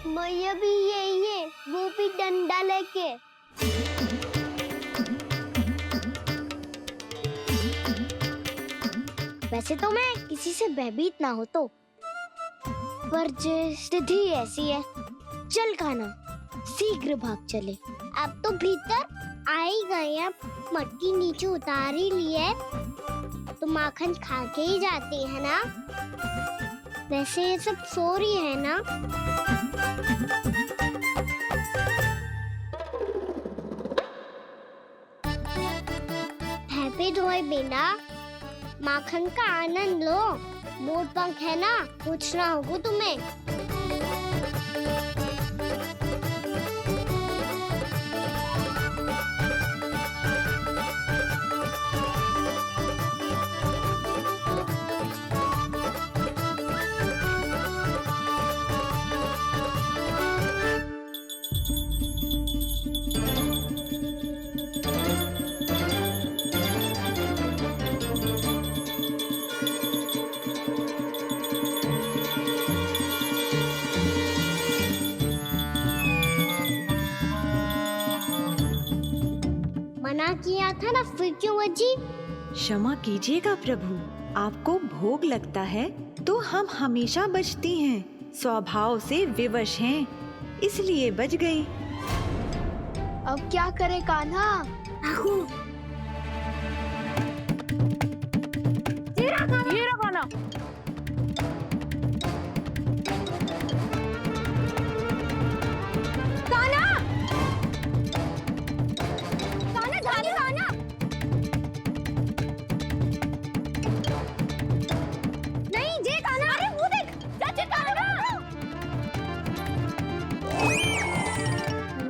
मैया भी यही है, वो भी डंडा लेके। वैसे तो मैं किसी से भयभीत ना हो तो, पर जो स्थिति ऐसी है, चल कान्हा शीघ्र भाग चले। अब तो भीतर आ ही गए हैं, मटकी नीचे उतार ही ली है, तो माखन खा के ही जाते हैं ना। वैसे ये सब सो रही है ना। हैप्पी धोए बिना माखन का आनंद लो। मोर पंख है ना, पूछना होगा तुम्हें। मना किया था ना, फिर क्यों बची? क्षमा कीजिएगा प्रभु, आपको भोग लगता है तो हम हमेशा बचती हैं, स्वभाव से विवश हैं, इसलिए बच गई। अब क्या करे कान्हा? ये रहा कान्हा।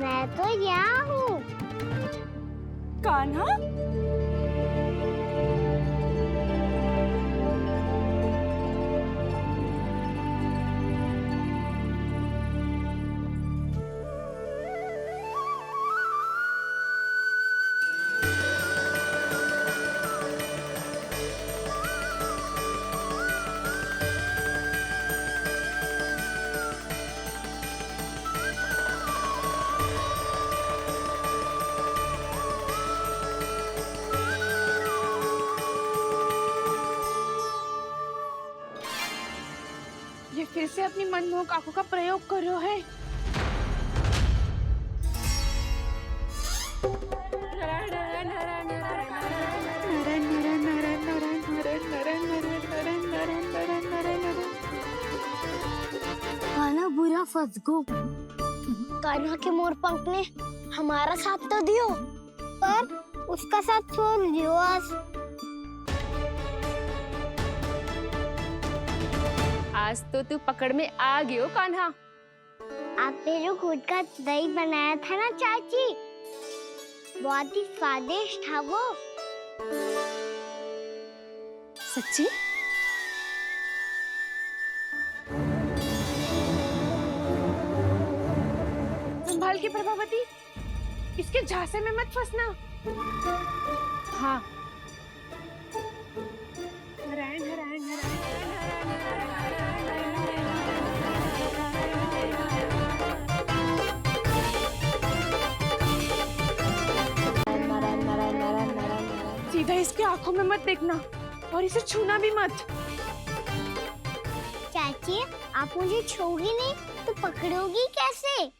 मैं तो यहाँ हूँ। कान्हा ये फिर से अपनी मनमोहक आंखों का प्रयोग कर रहा है। कान्हा बुरा फंस गो। कान्हा के मोर पंख ने हमारा साथ तो दियो, पर उसका साथ छोड़ दियो। आज तो तू पकड़ में आ गयो कान्हा। आपने जो खुद का दही बनाया था ना चाची, बहुत ही स्वादिष्ट था वो। सच्ची? संभाल के प्रभावती, इसके झांसे में मत फंसना। हाँ। सीधा इसके आंखों में मत देखना और इसे छूना भी मत। चाची, आप मुझे छोगी नहीं तो पकड़ोगी कैसे?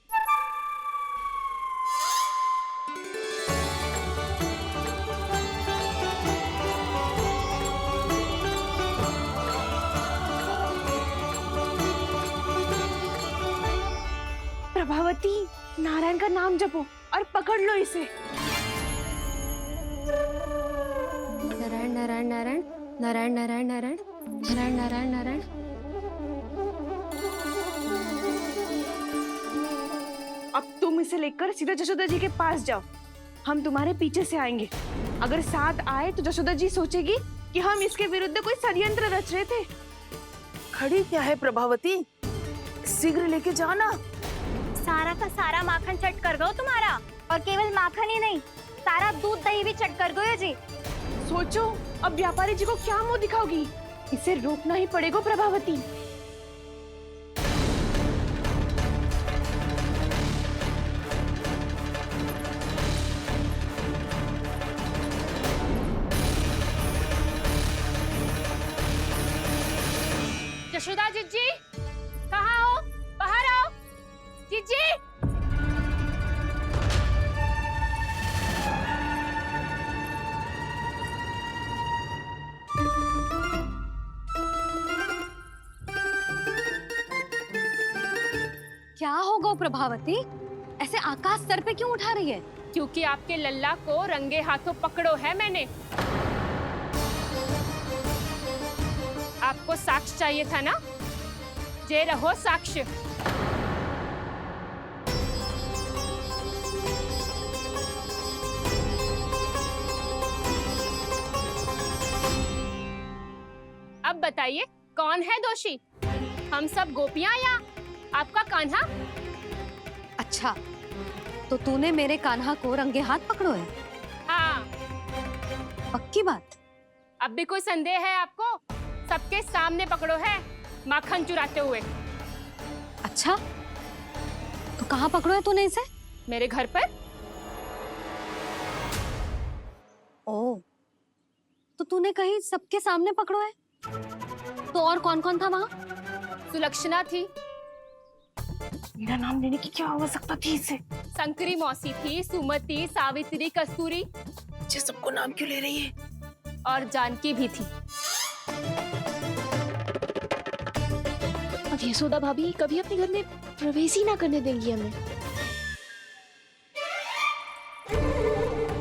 प्रभावती, नारायण का नाम जपो और पकड़ लो इसे। नारायण नारायण नारायण नारायण नारायण नारायण नारायण नारायण नारायण। अब तुम इसे लेकर सीधा जशोदा जी के पास जाओ, हम तुम्हारे पीछे से आएंगे। अगर साथ आए तो जशोदा जी सोचेगी कि हम इसके विरुद्ध कोई षड्यंत्र रच रहे थे। खड़ी क्या है प्रभावती, शीघ्र लेके जाना। सारा का सारा माखन चट कर गयो तुम्हारा, और केवल माखन ही नहीं, सारा दूध दही भी चट कर गयो जी। सोचो अब व्यापारी जी को क्या मुंह दिखाओगी, इसे रोकना ही पड़ेगा प्रभावती। जशोदा जिज्जी, कहाँ हो? बाहर आओ जिज्जी। क्या हो गो प्रभावती, ऐसे आकाश सर पे क्यों उठा रही है? क्योंकि आपके लल्ला को रंगे हाथों पकड़ो है मैंने। आपको साक्ष्य चाहिए था ना? जे रहो साक्ष्य। अब बताइए कौन है दोषी, हम सब गोपियां या आपका कान्हा? अच्छा, तो तूने मेरे कान्हा को रंगे हाथ पकड़ो है? हाँ। पक्की बात? अब भी कोई संदेह है आपको? सबके सामने पकड़ो है माखन चुराते हुए। अच्छा, तो कहाँ पकड़ो है तूने इसे? मेरे घर पर। ओ, तो तूने कहीं सबके सामने पकड़ो है? तो और कौन कौन था वहाँ? सुलक्षणा थी। मेरा नाम लेने की क्या आवश्यकता थी इसे? संकरी मौसी थी, सुमति, सावित्री, कस्तूरी। ये सबको नाम क्यों ले रही है? और जानकी भी थी। अब यशोदा भाभी कभी अपने घर में प्रवेश ही ना करने देंगी हमें।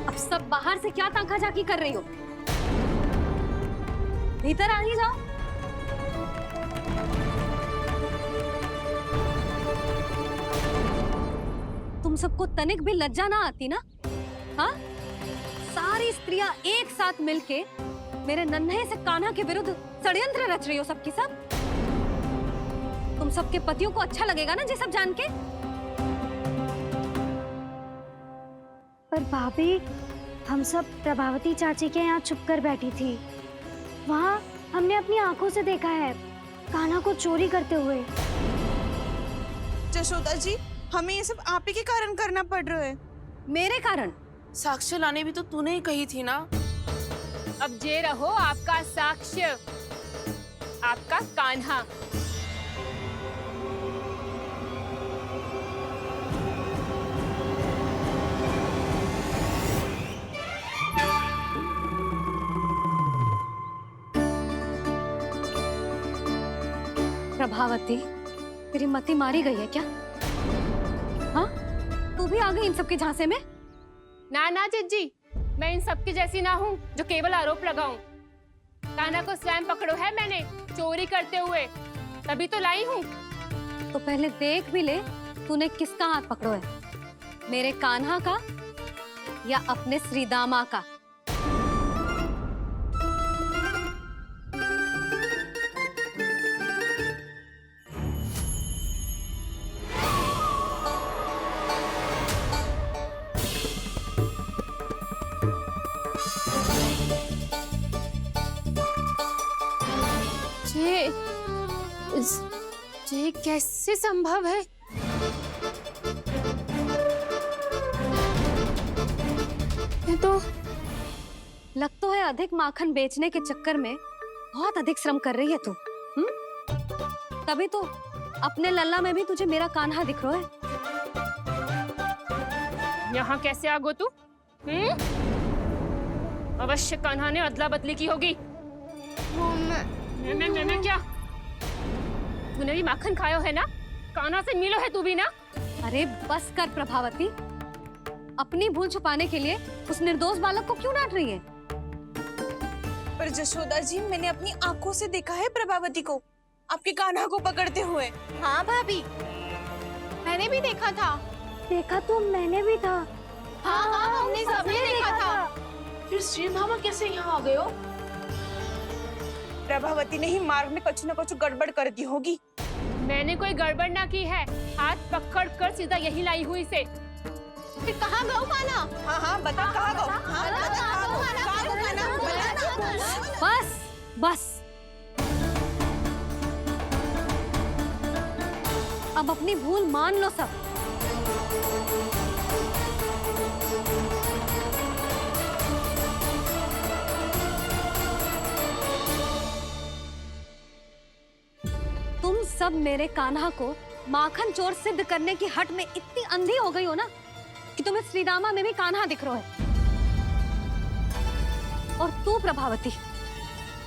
अब सब बाहर से क्या ताका झाकी कर रही हो? भीतर आ ही जाओ। तुम सबको तनिक भी लज्जा ना आती ना? हाँ? सारी स्त्रियां एक साथ मिलके मेरे नन्हे से कान्हा के विरुद्ध षड्यंत्र रच रही हो सबकी सब। तुम सबके पतियों को अच्छा लगेगा ना ये सब जान के? पर भाभी, हम सब प्रभावती चाची के यहाँ छुप कर बैठी थी। वहाँ हमने अपनी आंखों से देखा है कान्हा को चोरी करते हुए। जशोदा जी, हमें ये सब आप ही के कारण करना पड़ रहा है। मेरे कारण? साक्ष्य लाने भी तो तूने ही कही थी ना। अब जे रहो आपका साक्ष्य, आपका कान्हा। प्रभावती, तेरी मति मारी गई है क्या? हाँ? तू भी आ गई इन सबके झांसे में? ना ना जिज्जी, मैं इन सबकी जैसी ना हूँ जो केवल आरोप लगाऊं। कान्हा को स्वयं पकड़ो है मैंने चोरी करते हुए, तभी तो लाई हूँ। तो पहले देख भी ले तूने किसका हाथ पकड़ो है, मेरे कान्हा का या अपने श्रीदामा का? ये कैसे संभव है? ये तो लग तो है अधिक माखन बेचने के चक्कर में बहुत अधिक श्रम कर रही है तू। तभी तो अपने लल्ला में भी तुझे मेरा कान्हा दिख रहा है। यहाँ कैसे आ गो तू? अवश्य कान्हा ने अदला बदली की होगी। मैं क्या? तूने भी माखन खायो है ना? कान्हा से मिलो है तू भी ना? अरे बस कर प्रभावती, अपनी भूल छुपाने के लिए उस निर्दोष बालक को क्यों डांट रही है? पर जशोदा जी, मैंने अपनी आंखों से देखा है प्रभावती को आपके कान्हा को पकड़ते हुए। हाँ भाभी, मैंने भी देखा था। देखा तो मैंने भी था। हाँ हाँ, हमने सबने देखा था। फिर श्रीधामा कैसे यहाँ आ गए हो? प्रभावती ने ही मार्ग में कुछ न कुछ गड़बड़ कर दी होगी। मैंने कोई गड़बड़ ना की है, हाथ पकड़ कर सीधा यही लाई हुई से। फिर कहाँ गौ कान्हा? हाँ हाँ, बता कहाँ गौ? हाँ बता कहाँ गौ कान्हा? बस बस, अब अपनी भूल मान लो सब। सब मेरे कान्हा को माखन चोर सिद्ध करने की हट में इतनी अंधी हो गई हो ना कि तुम्हें श्रीदामा में भी कान्हा दिख रहा है। और तू प्रभावती,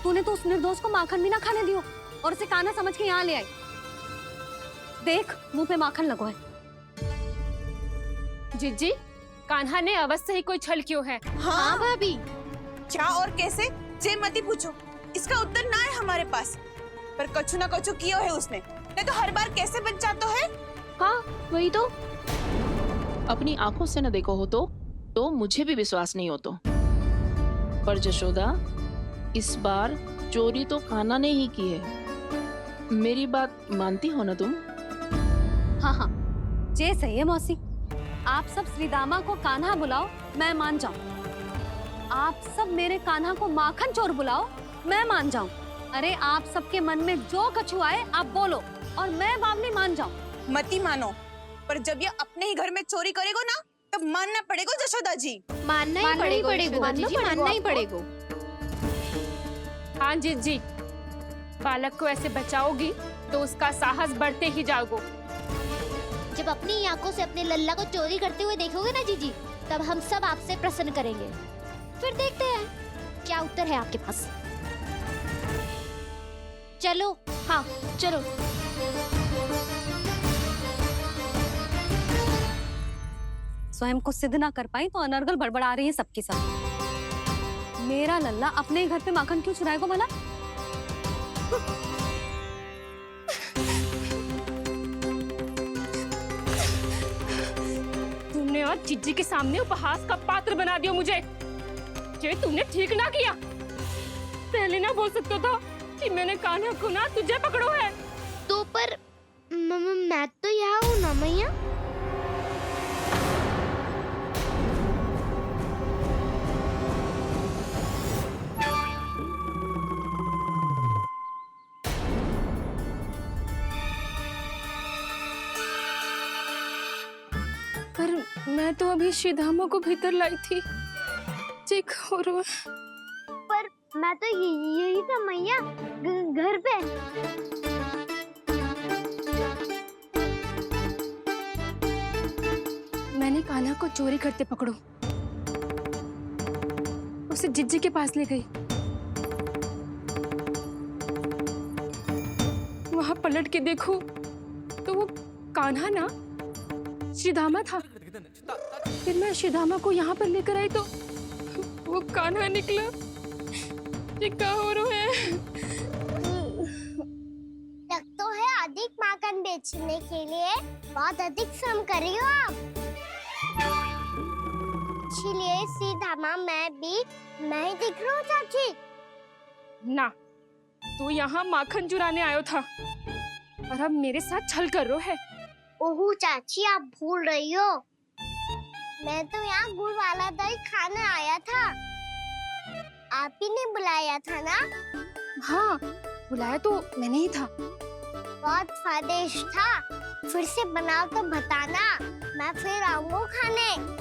तूने तो उस निर्दोष को माखन भी ना खाने दियो और उसे कान्हा समझ के यहाँ ले आई। देख, मुंह पे माखन लगो है। जिज्जी, कान्हा ने अवश्य ही कोई छल क्यों है। हाँ भाभी। क्या और कैसे, जे मती पूछो, इसका उत्तर ना है हमारे पास। पर कछु ना कछु कियो है उसने, नहीं तो हर बार कैसे बच जाता है। हाँ वही तो। अपनी आंखों से न देखो हो तो मुझे भी विश्वास नहीं हो तो। पर जशोदा, इस बार चोरी तो कान्हा ने ही की है। मेरी बात मानती हो ना तुम? हाँ हाँ, जे सही है मौसी। आप सब श्रीदामा को कान्हा बुलाओ, मैं मान जाऊं। आप सब मेरे कान्हा को माखन चोर बुलाओ, मैं मान जाऊं। अरे आप सबके मन में जो कछु आए आप बोलो और मैं बावली मान जाऊं। मती मानो, पर जब ये अपने ही घर में चोरी करेगो ना तब मानना पड़ेगा जशोदा जी। मानना ही पड़ेगा जीजी, मानना ही पड़ेगा। हाँ जिज्जी, बालक को ऐसे बचाओगी तो उसका साहस बढ़ते ही जाओगे। जब अपनी आंखों से अपने लल्ला को चोरी करते हुए देखोगे ना जीजी, तब हम सब आपसे प्रसन्न करेंगे। फिर देखते हैं क्या उत्तर है आपके पास। चलो। हाँ चलो। स्वयं को सिद्ध ना कर पाई तो अनर्गल बड़बड़ा रही है सबकी सब। मेरा लल्ला अपने ही घर पे माखन क्यों चुराएगा भला? तुमने आज जिज्जी के सामने उपहास का पात्र बना दिया मुझे। ये तुमने ठीक ना किया। पहले ना बोल सकता था कि मैंने कान्हा को ना तुझे पकड़ो है। तो पर मैं तो यहाँ हूँ ना मैया। पर मैं तो अभी श्रीधामा को भीतर लाई थी। चेक हो रहा। पर मैं तो यही था मैया, घर पे। मैंने कान्हा को चोरी करते पकड़ो, उसे जिज्जी के पास ले गई। वहां पलट के देखो तो वो कान्हा ना श्रीधामा था। फिर मैं श्रीधामा को यहाँ पर लेकर आई तो वो कान्हा निकला। ये क्या हो रहा है? तक तो है अधिक माखन बेचने के लिए बहुत अधिक श्रम कर रही हो आप। इसलिए श्रीधामा मैं ही दिख रहा हूँ चाची। ना, तू यहाँ माखन चुराने आयो था और अब मेरे साथ छल कर रो है। ओह चाची, आप भूल रही हो, मैं तो यहाँ गुड़ वाला दही खाने आया था। आप ही ने बुलाया था ना? हाँ, बुलाया तो मैंने ही था। बहुत स्वादिष्ट था। फिर से बनाओ तो बताना, मैं फिर आऊंगा खाने।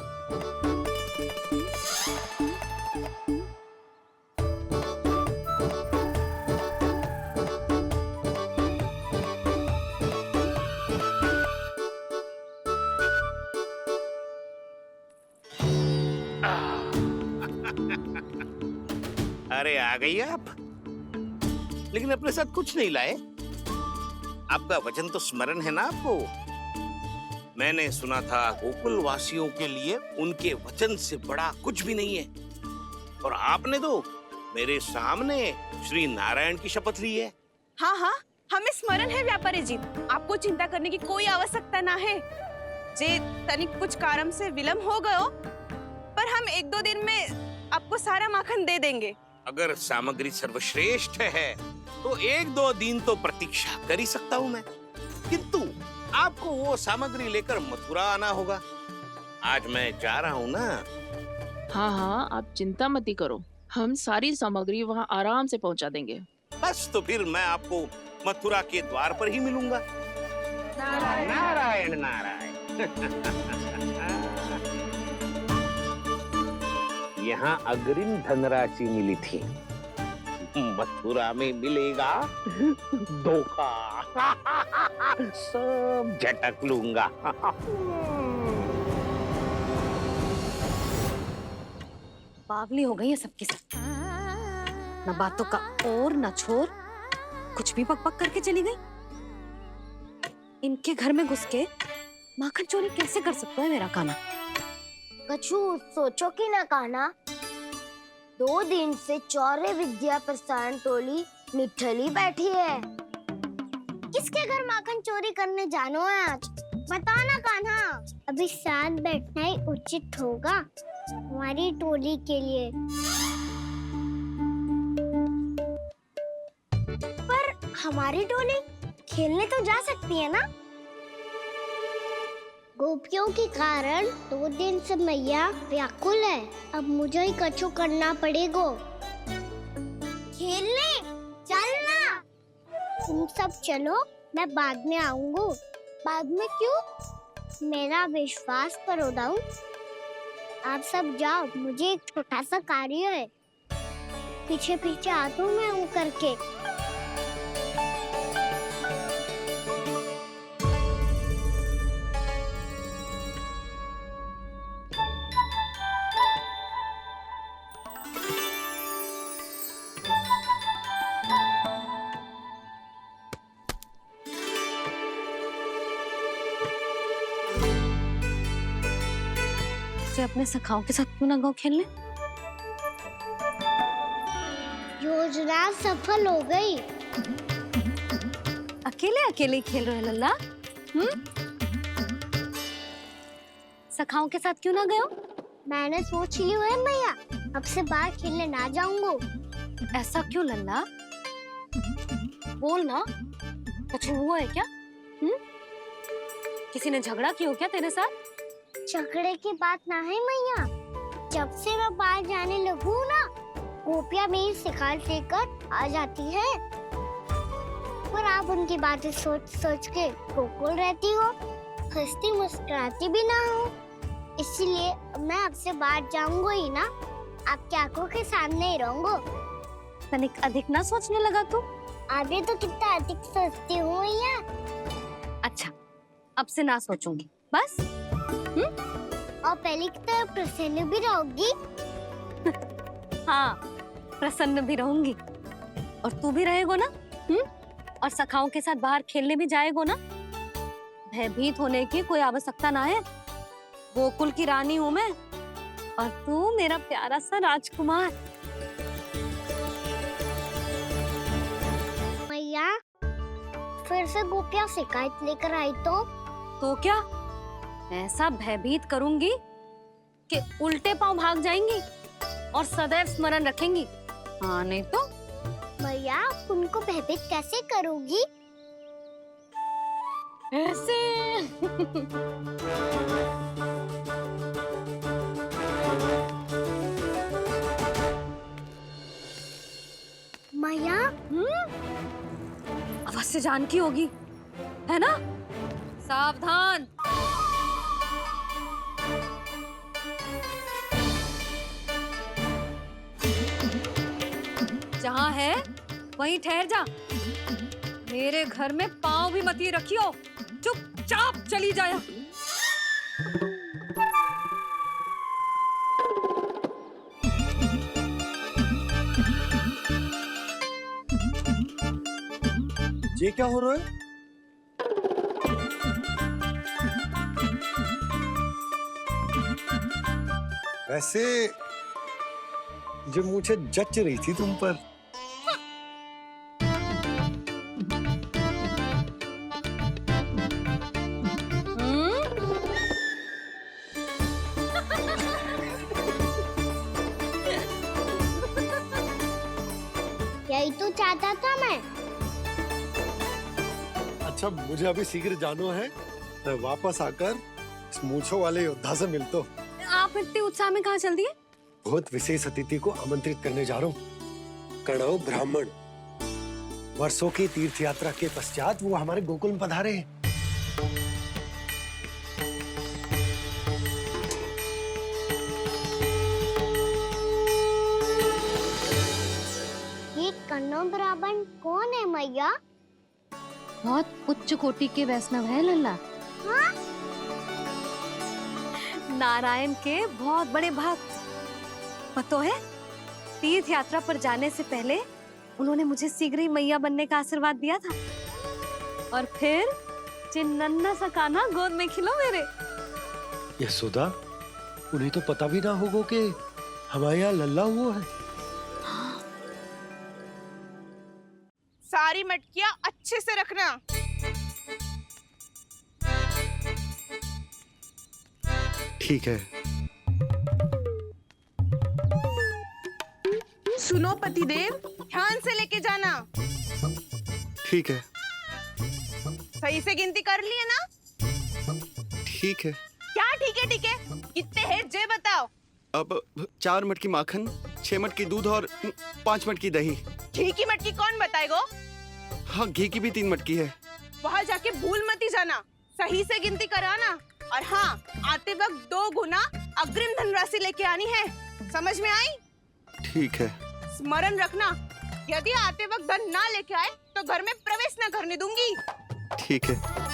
अरे आ गई आप, लेकिन अपने साथ कुछ नहीं लाए। आपका वचन तो स्मरण है ना आपको? मैंने सुना था गोकुल वासियों के लिए उनके वचन से बड़ा कुछ भी नहीं है। और आपने तो मेरे सामने श्री नारायण की शपथ ली है। हाँ हाँ, हमें स्मरण है व्यापारी जी। आपको चिंता करने की कोई आवश्यकता ना है। जे तनिक कुछ कारण से विलंब हो गयो, पर हम 1-2 दिन में आपको सारा माखन दे देंगे। अगर सामग्री सर्वश्रेष्ठ है तो 1-2 दिन तो प्रतीक्षा कर ही सकता हूँ मैं, किंतु आपको वो सामग्री लेकर मथुरा आना होगा। आज मैं जा रहा हूँ ना। हाँ हाँ, आप चिंता मत करो, हम सारी सामग्री वहाँ आराम से पहुँचा देंगे। बस तो फिर मैं आपको मथुरा के द्वार पर ही मिलूंगा। नारायण नारायण। यहाँ अग्रिम धनराशि मिली थी, मथुरा में मिलेगा धोखा। सब झटक लूंगा। बावली हो गई है सबकी सब। न बातों का और न छोर, कुछ भी बक बक करके चली गई। इनके घर में घुस के माखन चोरी कैसे कर सकता है मेरा काना? कछु सोचो कि ना कान्हा, 2 दिन से चौर्य विद्या प्रसारण टोली निठली बैठी है। किसके घर माखन चोरी करने जानो है आज? बता ना कान्हा। अभी साथ बैठना ही उचित होगा हमारी टोली के लिए। पर हमारी टोली खेलने तो जा सकती है ना? गोपियों के कारण 2 दिन से मैया व्याकुल है। अब मुझे ही कछु करना पड़ेगा। खेलने चलना। तुम सब चलो, मैं बाद में आऊंगा। बाद में क्यों? मेरा विश्वास करो दाऊ। आप सब जाओ, मुझे एक छोटा सा कार्य है। पीछे पीछे आता हूँ मैं करके। अपने सखाओं के साथ क्यों ना गाँव खेलने? योजना सफल हो गई। अकेले अकेले ही खेल रहे लल्ला? सखाओं के साथ क्यों ना गए हो? मैंने सोच लिया है मैया, अब से बाहर खेलने ना जाऊंगा। ऐसा क्यों लल्ला? बोल ना, कुछ हुआ है क्या? किसी ने झगड़ा किया हो क्या तेरे साथ? झगड़े की बात ना है मैया। जब से मैं बाहर जाने लगू ना, गोपियां मेरी शिकायत लेकर आ जाती है। पर आप उनकी बातें सोच सोच के गोकुल रहती हो, हंसती मुस्कुराती भी ना हो। इसलिए मैं आपसे बाहर जाऊंगा ही ना, आपकी आंखों के सामने ही रहूंगा। तनिक अधिक ना सोचने लगा तू? आगे तो कितना अधिक सोचती हूँ मैया। अच्छा, अब से ना सोचूंगी बस। और पहले की तरह प्रसन्न भी रहोगी? हाँ, प्रसन्न भी रहूंगी। और तू भी रहेगा ना? और सखाओं के साथ बाहर खेलने भी जाएगा ना? भयभीत होने की कोई आवश्यकता ना है। गोकुल की रानी हूँ मैं, और तू मेरा प्यारा सा राजकुमार। मैया, फिर से गोपियां शिकायत लेकर आई तो क्या? ऐसा भयभीत करूंगी कि उल्टे पांव भाग जाएंगी और सदैव स्मरण रखेंगी। हाँ नहीं तो? मैया, उनको भयभीत कैसे करोगी? ऐसे। मैया, अवश्य जानकी होगी, है ना? सावधान। जहाँ है वहीं ठहर जा। मेरे घर में पाँव भी मत ही रखियो, चुपचाप चली जाया। ये क्या हो रहा है? वैसे जो मुझे जच रही थी तुम पर। यही तो चाहता था मैं। अच्छा, मुझे अभी शीघ्र जाना है। मैं वापस आकर इस मूंछों वाले योद्धा से मिलता हूँ। आप इतने उत्साह में कहाँ चल दिए? बहुत विशेष अतिथि को आमंत्रित करने जा रहा हूँ। कणव ब्राह्मण। वर्षों की तीर्थ यात्रा के पश्चात वो हमारे गोकुल में पधारे हैं। ये कर्ण ब्राह्मण कौन है मैया? बहुत उच्च कोटि के वैष्णव है लल्ला। हाँ? नारायण के बहुत बड़े भक्त। पता है, तीर्थ यात्रा पर जाने से पहले उन्होंने मुझे शीघ्र ही मैया बनने का आशीर्वाद दिया था। और फिर चिन्नन्ना सा कान्हा गोद में खिलो मेरे। यशोदा, उन्हें तो पता भी ना होगा कि हमारे यहाँ लल्ला हुआ है। सारी मटकियां अच्छे से रखना। ठीक है। सुनो पतिदेव, ध्यान से लेके जाना। ठीक है। सही से गिनती कर लिए ना? ठीक है। क्या ठीक है ठीक है? कितने हैं जे बताओ। अब 4 मटकी माखन, 6 मटकी दूध और 5 मटकी दही। घी की मटकी कौन बताएगा? हाँ, घी की भी 3 मटकी है। वहाँ जाके भूल मत ही जाना, सही से गिनती कराना। और हाँ, आते वक्त 2 गुना अग्रिम धनराशि लेके आनी है। समझ में आई? ठीक है। स्मरण रखना, यदि आते वक्त धन ना लेके आए तो घर में प्रवेश न करने दूंगी। ठीक है।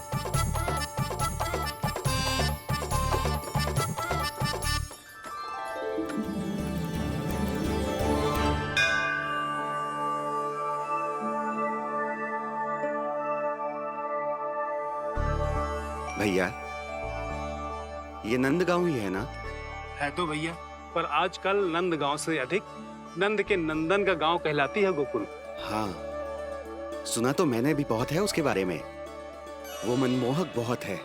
भैया, ये नंदगांव ही है ना? है तो भैया, पर आजकल नंदगांव से अधिक नंद के नंदन का गांव कहलाती है गोकुल। हाँ, सुना तो मैंने भी बहुत है उसके बारे में। वो मनमोहक बहुत है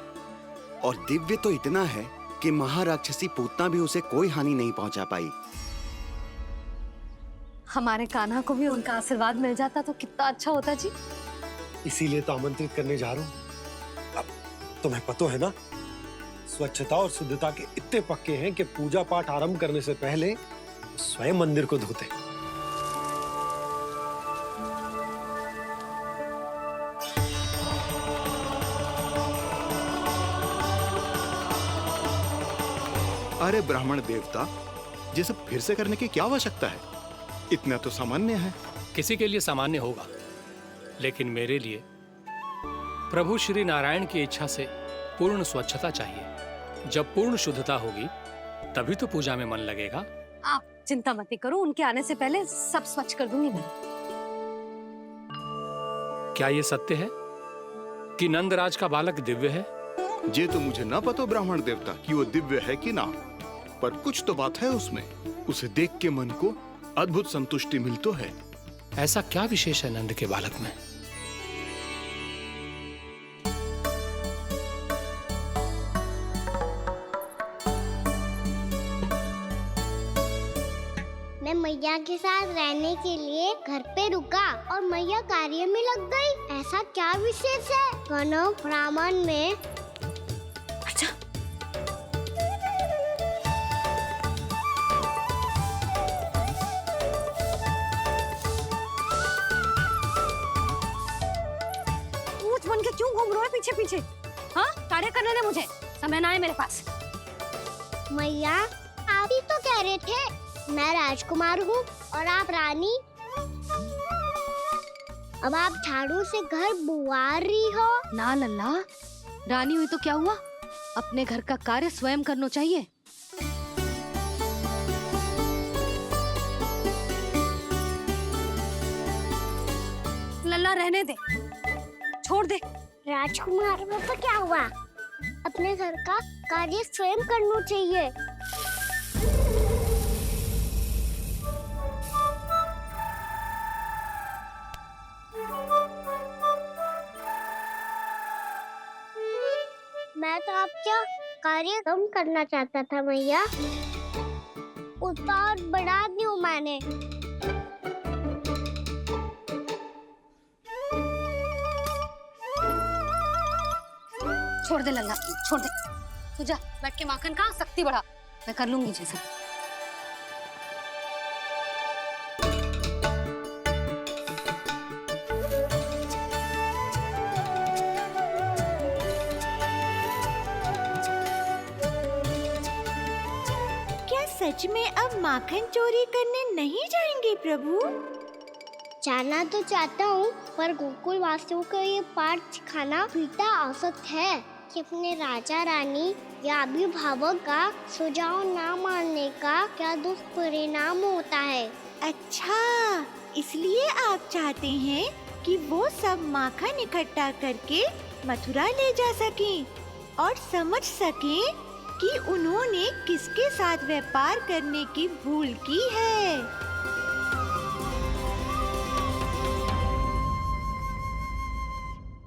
और दिव्य तो इतना है कि महाराक्षसी पूतना भी उसे कोई हानि नहीं पहुंचा पाई। हमारे कान्हा को भी उनका आशीर्वाद मिल जाता तो कितना अच्छा होता जी। इसीलिए तो आमंत्रित करने जा रहा हूँ। अब तुम्हें पता है ना, स्वच्छता और शुद्धता के इतने पक्के हैं कि पूजा पाठ आरंभ करने से पहले स्वयं मंदिर को धोते। अरे ब्राह्मण देवता, ये सब फिर से करने की क्या आवश्यकता है? इतना तो सामान्य है। किसी के लिए सामान्य होगा, लेकिन मेरे लिए प्रभु श्री नारायण की इच्छा से पूर्ण स्वच्छता चाहिए। जब पूर्ण शुद्धता होगी तभी तो पूजा में मन लगेगा। आप चिंता मत करो, उनके आने से पहले सब स्वच्छ कर दूंगी मैं। क्या ये सत्य है कि नंदराज का बालक दिव्य है? ये तो मुझे ना पता ब्राह्मण देवता कि वो दिव्य है कि ना, पर कुछ तो बात है उसमें। उसे देख के मन को अद्भुत संतुष्टि मिल तो है। ऐसा क्या विशेष है नंद के बालक में? मैं मैया के साथ रहने के लिए घर पे रुका और मैया कार्य में लग गई। ऐसा क्या विशेष है कर्ण ब्राह्मण में? अच्छा, ऊंच बन के क्यों घूम रहे हो पीछे पीछे? हाँ, कार्य करने दे मुझे, समय ना है मेरे पास। मैया, आप ही तो कह रहे थे मैं राजकुमार हूँ और आप रानी। अब आप झाड़ू से घर बुआर रही हो। ना लल्ला, रानी हुई तो क्या हुआ, अपने घर का कार्य स्वयं करना चाहिए। लल्ला रहने दे, छोड़ दे। राजकुमार में तो क्या हुआ, अपने घर का कार्य स्वयं करना चाहिए। मैं तो आपका कार्य कम करना चाहता था मैया, उतना और बढ़ा दूं मैंने। छोड़ दे लल्ला, छोड़ दे। तू जा बैठ के माखन खा, शक्ति बढ़ा, मैं कर लूंगी जैसे। क्या सच में अब माखन चोरी करने नहीं जाएंगे प्रभु? जाना तो चाहता हूँ, पर गोकुल वासियों को ये पाठ सिखाना पिता औसत है कि अपने राजा रानी या अभिभावक का सुझाव ना मानने का क्या दुष्परिणाम होता है। अच्छा, इसलिए आप चाहते हैं कि वो सब माखन इकट्ठा करके मथुरा ले जा सकें और समझ सकें कि उन्होंने किसके साथ व्यापार करने की भूल की है।